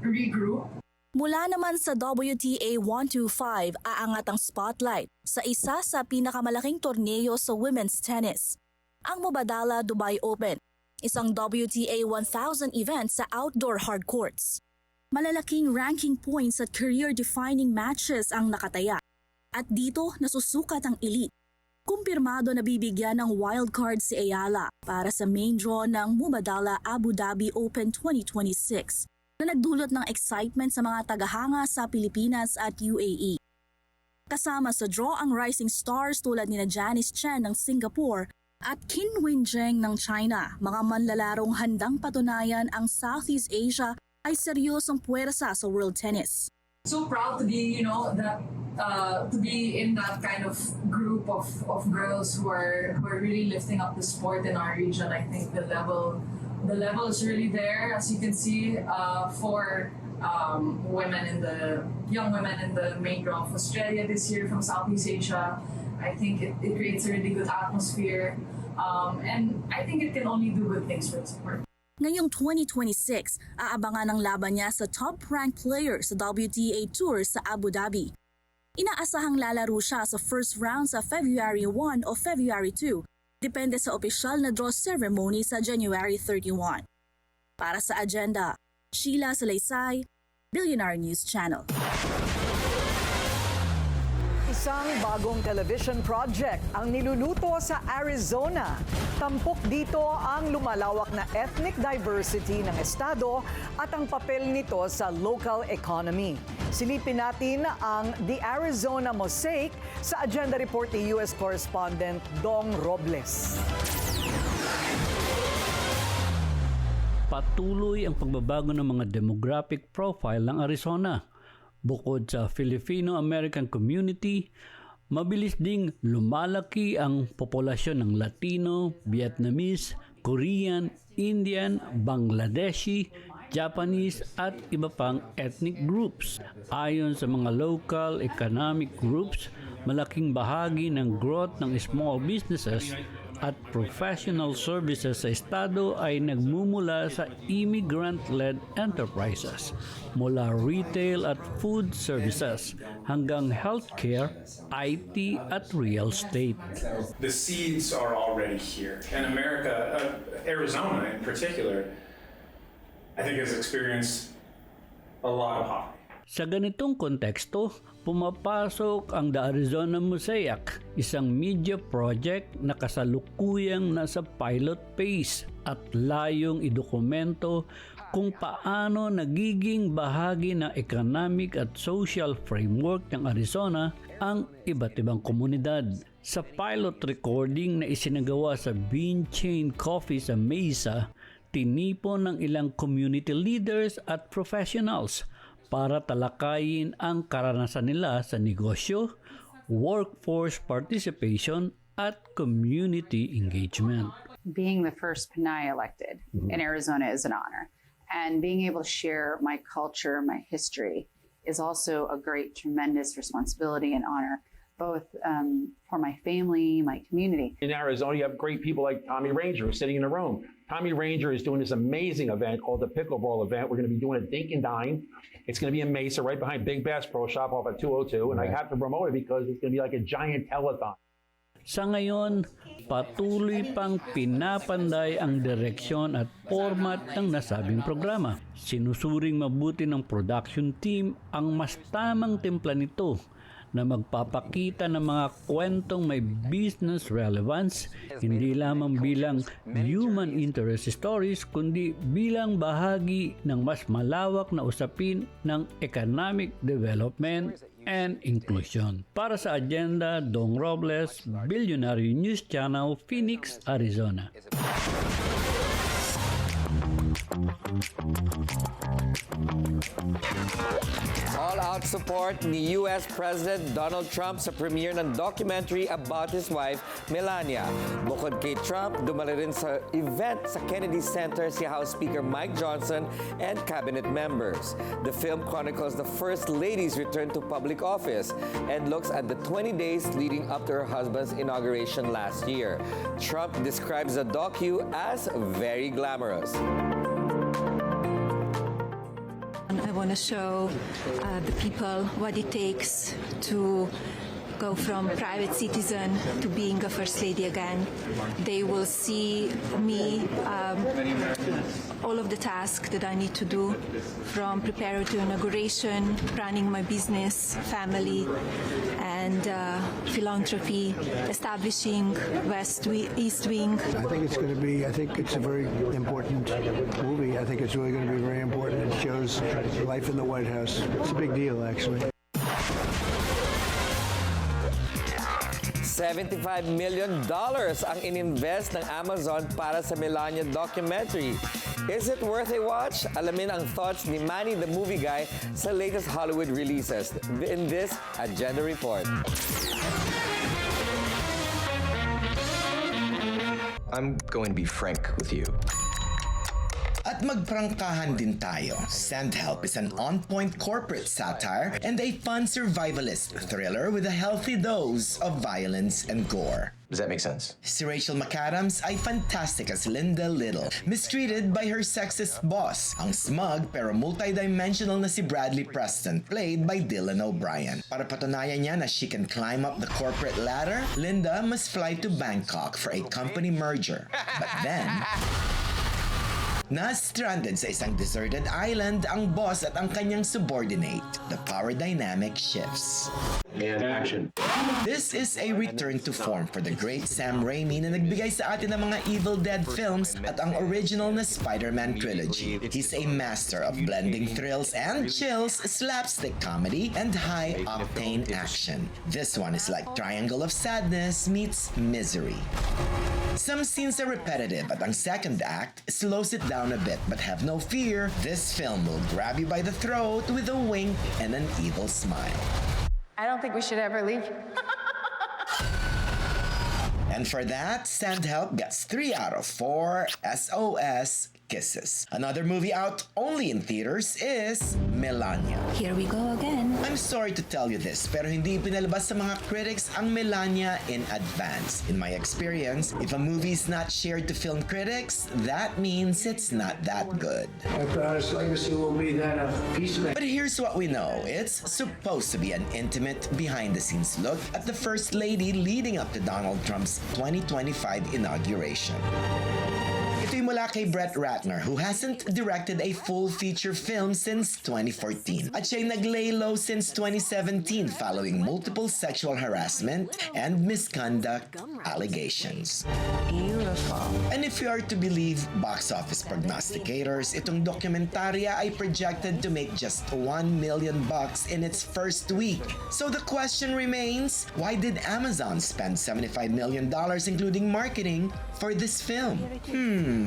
regroup.
Mula naman sa WTA 125, aangat ang spotlight sa isa sa pinakamalaking torneo sa women's tennis, ang Mubadala Dubai Open. isang WTA 1000 event sa outdoor hard courts. Malalaking ranking points at career-defining matches ang nakataya. At dito nasusukat ang elite. Kumpirmado na bibigyan ng wildcard si Ayala para sa main draw ng Mubadala Abu Dhabi Open 2026 na nagdulot ng excitement sa mga tagahanga sa Pilipinas at UAE. Kasama sa draw ang rising stars tulad ni Janice Chen ng Singapore at Qin Weijing ng China, mga manlalarong handang patunayan ang Southeast Asia ay seryosong puwersa sa world tennis.
So proud to be, to be in that kind of group of girls who are really lifting up the sport in our region. I think the level is really there, as you can see, for young women in the main draw of Australia this year from Southeast Asia. I think it creates a really good atmosphere, and I think it can only do good things for the sport.
Ngayong 2026, aabangan ang laban niya sa top-ranked player sa WTA Tour sa Abu Dhabi. Inaasahang lalaro siya sa first round sa February 1 o February 2, depende sa opisyal na draw ceremony sa January 31. Para sa agenda, Sheila Salaysay, Billionaire News Channel.
Isang bagong television project ang niluluto sa Arizona. Tampok dito ang lumalawak na ethnic diversity ng estado at ang papel nito sa local economy. Silipin natin ang The Arizona Mosaic sa agenda report ni U.S. correspondent Dong Robles.
Patuloy ang pagbabago ng mga demographic profile ng Arizona. Bukod sa Filipino-American community, mabilis ding lumalaki ang populasyon ng Latino, Vietnamese, Korean, Indian, Bangladeshi, Japanese at iba pang ethnic groups. Ayon sa mga local economic groups, malaking bahagi ng growth ng small businesses at professional services sa estado ay nagmumula sa immigrant-led enterprises, mula retail at food services hanggang healthcare, IT at real estate.
The seeds are already here, and Arizona in particular, I think has experienced a lot of poverty.
Sa ganitong konteksto, pumapasok ang The Arizona Mosaic, isang media project na kasalukuyang nasa pilot phase at layong idokumento kung paano nagiging bahagi ng economic at social framework ng Arizona ang iba't ibang komunidad. Sa pilot recording na isinagawa sa Bean Chain Coffee sa Mesa, tinipon ng ilang community leaders at professionals para talakayin ang karanasan nila sa negosyo, workforce participation, at community engagement.
Being the first Panay elected in Arizona is an honor. And being able to share my culture, my history, is also a great, tremendous responsibility and honor, both for my family, my community.
In Arizona, you have great people like Tommy Ranger sitting in the room. Tommy Ranger is doing this amazing event called the Pickleball event. We're going to be doing a Dink and Dine. It's going to be in Mesa, right behind Big Bass Pro Shop off at 202. And I have to promote it because it's going to be like a giant telethon.
Sa ngayon, patuloy pang pinapanday ang direksyon at format ng nasabing programa. Sinusuring mabuti ng production team ang mas tamang timpla nito na magpapakita ng mga kwentong may business relevance, hindi lamang bilang human interest stories, kundi bilang bahagi ng mas malawak na usapin ng economic development and inclusion. Para sa agenda, Dong Robles, Billionaire News Channel, Phoenix, Arizona.
All-out support ni U.S. President Donald Trump sa premiere ng documentary about his wife, Melania. Bukod kay Trump, dumali rin sa event sa Kennedy Center si House Speaker Mike Johnson and cabinet members. The film chronicles the First Lady's return to public office and looks at the 20 days leading up to her husband's inauguration last year. Trump describes the docu as very glamorous.
I want to show the people what it takes to
go from private citizen to being a first lady again. They will see me, all of the tasks that I need to do, from preparing to inauguration, running my business, family, and philanthropy, establishing East Wing.
I think it's going to be, I think it's a very important movie. I think it's really going to be very important. It shows life in the White House. It's a big deal, actually.
$75 million ang ininvest ng Amazon para sa Melania documentary. Is it worth a watch? Alamin ang thoughts ni Manny the Movie Guy sa latest Hollywood releases in this Agenda Report.
I'm going to be frank with you.
At magprangkahan din tayo. Send Help is an on-point corporate satire and a fun survivalist thriller with a healthy dose of violence and gore.
Does that make sense?
Si Rachel McAdams ay fantastic as Linda Little, mistreated by her sexist boss. Ang smug pero multidimensional na si Bradley Preston, played by Dylan O'Brien. Para patunayan niya na she can climb up the corporate ladder, Linda must fly to Bangkok for a company merger. But then, na-stranded sa isang deserted island ang boss at ang kanyang subordinate. The power dynamic shifts.
And action.
This is a return to form for the great Sam Raimi na nagbigay sa atin ng mga Evil Dead films at ang original na Spider-Man trilogy. He's a master of blending thrills and chills, slapstick comedy, and high-octane action. This one is like Triangle of Sadness meets Misery. Some scenes are repetitive at ang second act slows it down a bit, but have no fear, this film will grab you by the throat with a wink and an evil smile.
I don't think we should ever leave.
And for that, Send Help gets 3 out of 4 SOS kisses. Another movie out only in theaters is Melania.
Here we go again.
I'm sorry to tell you this, pero hindi pinalabas sa mga critics ang Melania in advance. In my experience, if a movie is not shared to film critics, that means it's not that good.
My proudest legacy will be that of peacemaker.
But here's what we know. It's supposed to be an intimate, behind-the-scenes look at the First Lady leading up to Donald Trump's 2025 inauguration. Ito'y mula kay Brett Ratner, who hasn't directed a full feature film since 2014. At siya'y naglay low since 2017 following multiple sexual harassment and misconduct allegations.
Beautiful.
And if you are to believe box office prognosticators, itong dokumentarya ay projected to make just $1 million in its first week. So the question remains, why did Amazon spend $75 million including marketing for this film?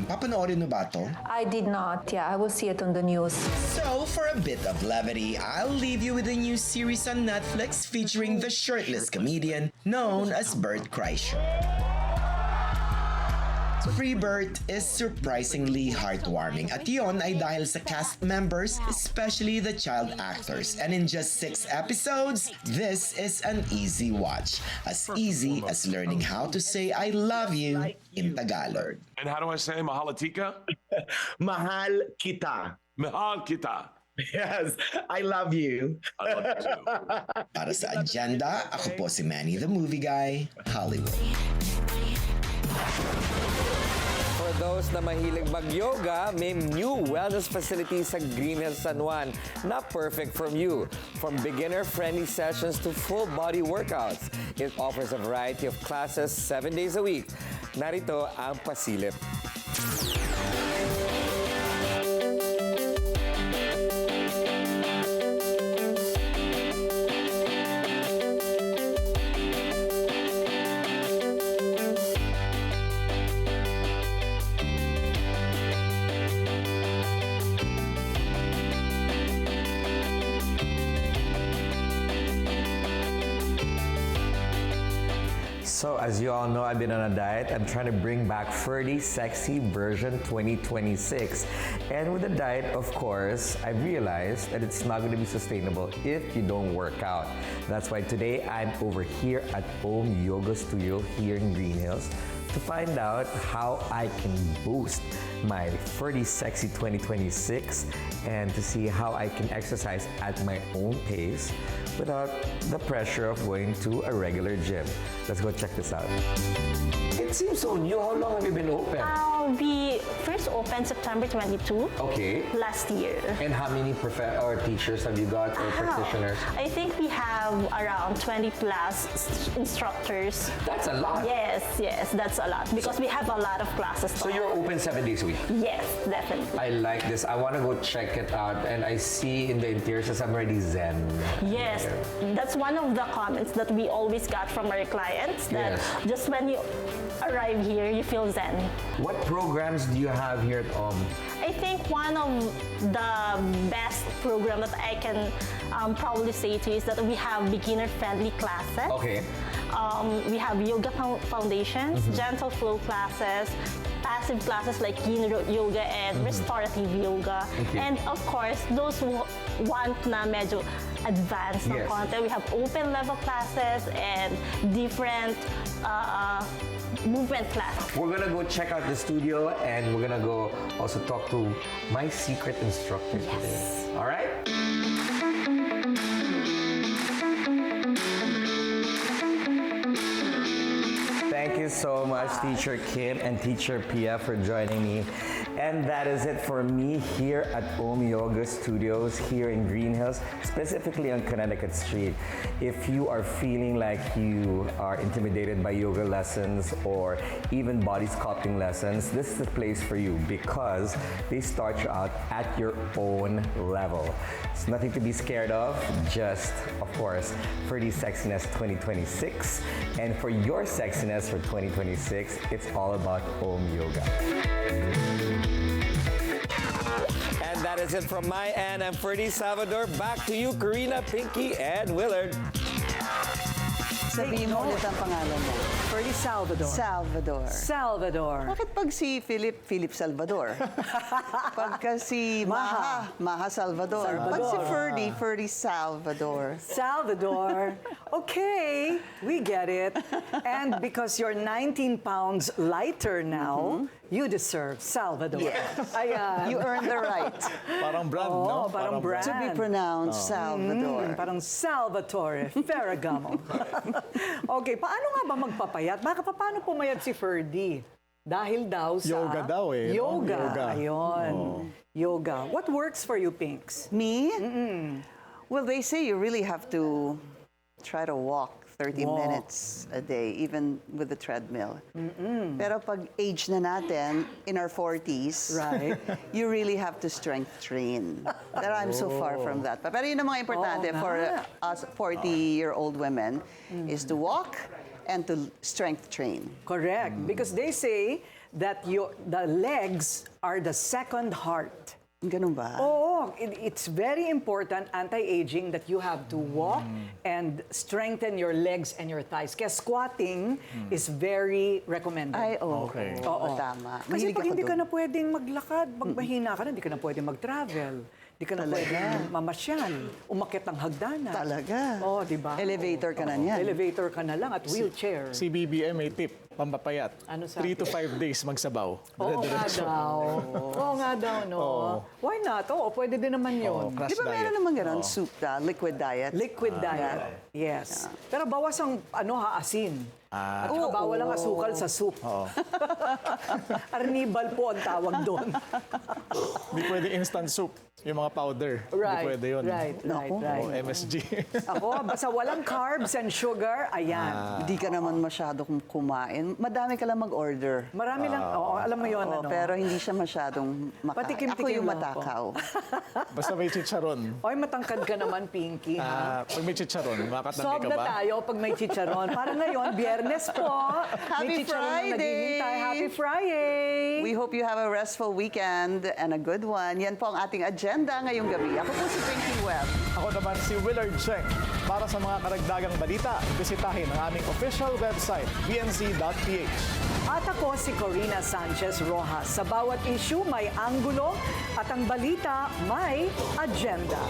Papanoorin mo ba to?
I did not. Yeah, I will see it on the news.
So, for a bit of levity, I'll leave you with a new series on Netflix featuring the shirtless comedian known as Bert Kreischer. Free Bert is surprisingly heartwarming at yun ay dahil sa cast members, especially the child actors. And in just 6 episodes, this is an easy watch. As easy as learning how to say I love you in Tagalog.
And how do I say mahalatika?
Mahal kita.
Mahal kita.
Yes, I love you.
I love you too.
Para sa Agenda, ako po si Manny the Movie Guy, Hollywood.
For those na mahilig mag-yoga, may new wellness facility sa Green Hills, San Juan na perfect from you. From beginner-friendly sessions to full-body workouts, it offers a variety of classes 7 days a week. Narito ang pasilip. So as you all know, I've been on a diet. I'm trying to bring back Ferdy Sexy version 2026. And with the diet, of course, I realized that it's not going to be sustainable if you don't work out. That's why today I'm over here at Om Yoga Studio here in Green Hills
to find out how I can boost my Ferdy Sexy 2026 and to see how I can exercise at my own pace without the pressure of going to a regular gym. Let's go check this out. It seems so new. How long have you been open?
We first opened September 22
Okay.
last year.
And how many teachers have you got or practitioners?
I think we have around 20 plus instructors.
That's a lot.
Yes, that's a lot because we have a lot of classes.
So you're open 7 days a week?
Yes, definitely.
I like this. I want to go check it out. And I see in the interior says I'm already zen.
Yes, that's one of the comments that we always got from our clients, that just when you arrive here, you feel zen.
What programs do you have here at
I think one of the best program that I can probably say to you is that we have beginner-friendly classes.
Okay.
We have yoga foundations, gentle flow classes, passive classes like yin yoga and restorative yoga.
Okay.
And of course, those who want na medyo advanced na content, we have open level classes and different movement class.
We're gonna go check out the studio and we're gonna go also talk to my secret instructor today. All right? Thank you so much, Teacher Kim and Teacher Pia, for joining me. And that is it for me here at Om Yoga Studios here in Green Hills, specifically on Connecticut Street. If you are feeling like you are intimidated by yoga lessons or even body sculpting lessons, this is the place for you because they start you out at your own level. It's nothing to be scared of, just, of course, Ferdy Sexiness 2026. And for your sexiness for 2026, it's all about Om Yoga.
And that is it from my end. I'm Ferdy Salvador. Back to you, Karina, Pinky, and Willard.
Sabihin mo ulit ang pangalan mo.
Ferdy Salvador. Salvador.
Bakit pag si Philip Salvador? Pagka si Maha Salvador. Pag si Ferdy Salvador.
Salvador. Okay, we get it. And because you're 19 pounds lighter now, you deserve Salvador.
Yes.
Ayan.
You earned the right.
Parang brand, no?
Parang brand.
To be pronounced Salvador.
Parang Salvatore Ferragamo. Okay, paano nga ba magpapayat? Paano pumayat si Ferdy? Dahil daw sa...
Yoga daw eh.
Yoga. Ayun. Yoga. What works for you, Pinks?
Me? Well, they say you really have to try to walk 30 minutes a day, even with the treadmill. Pero pag age na natin, in our 40s, you really have to strength train. Pero I'm so far from that. Pero yun ang mga importante for us 40-year-old women is to walk and to strength train.
Correct. Because they say that the legs are the second heart.
Ganun ba?
Oo, it's very important, anti-aging, that you have to walk and strengthen your legs and your thighs. Kaya squatting is very recommended.
Ay, okay. Oo, tama.
Kasi
Mahilig
pag
ako
hindi ka
dun.
na pwedeng maglakad, pag mahina ka na, hindi ka na pwedeng mag-travel. Hindi ka na pwedeng mamasyal, umakyat ng hagdanan.
Talaga?
Oo, di ba?
Elevator ka na niyan.
Elevator ka na lang at wheelchair.
Si BBM may tip, pampapayat.
Ano sabi?
3 to 5 days magsabaw.
Oo nga daw. Oo nga daw, no? Why not? Oo, pwede din naman yun.
Di ba meron naman gano'n? Soup liquid diet?
Liquid diet, yes. Pero bawas ang asin. At saka bawal ang asukal sa soup. Arnibal po ang tawag doon.
Hindi pwede instant soup. Yung mga powder. Hindi pwede yun.
Right.
MSG.
Ako, basta walang carbs and sugar, ayan.
Hindi ka naman masyado kumain. Madami ka lang mag-order.
Marami lang, alam mo yun.
Pero hindi siya masyadong makain.
Patikim-tikim
Ako yung
lang
matakaw.
Basta may chicharon.
Oy, matangkad ka naman, Pinky.
Pag may chicharon, makatanggi
Solve
ka
na
ba?
tayo pag may chicharon. Parang ngayon, Biyernes po.
Happy
May chicharon na
Friday!
naghihintay. Happy Friday!
We hope you have a restful weekend and a good one. Yan po ang ating agenda ngayong gabi. Ako po si Pinky Webb.
Ako naman si Willard Cheng. Para sa mga karagdagang balita, bisitahin ang aming official website, bnc.ph.
At ako si Corina Sanchez Rojas. Sa bawat issue may anggulo at ang balita may agenda.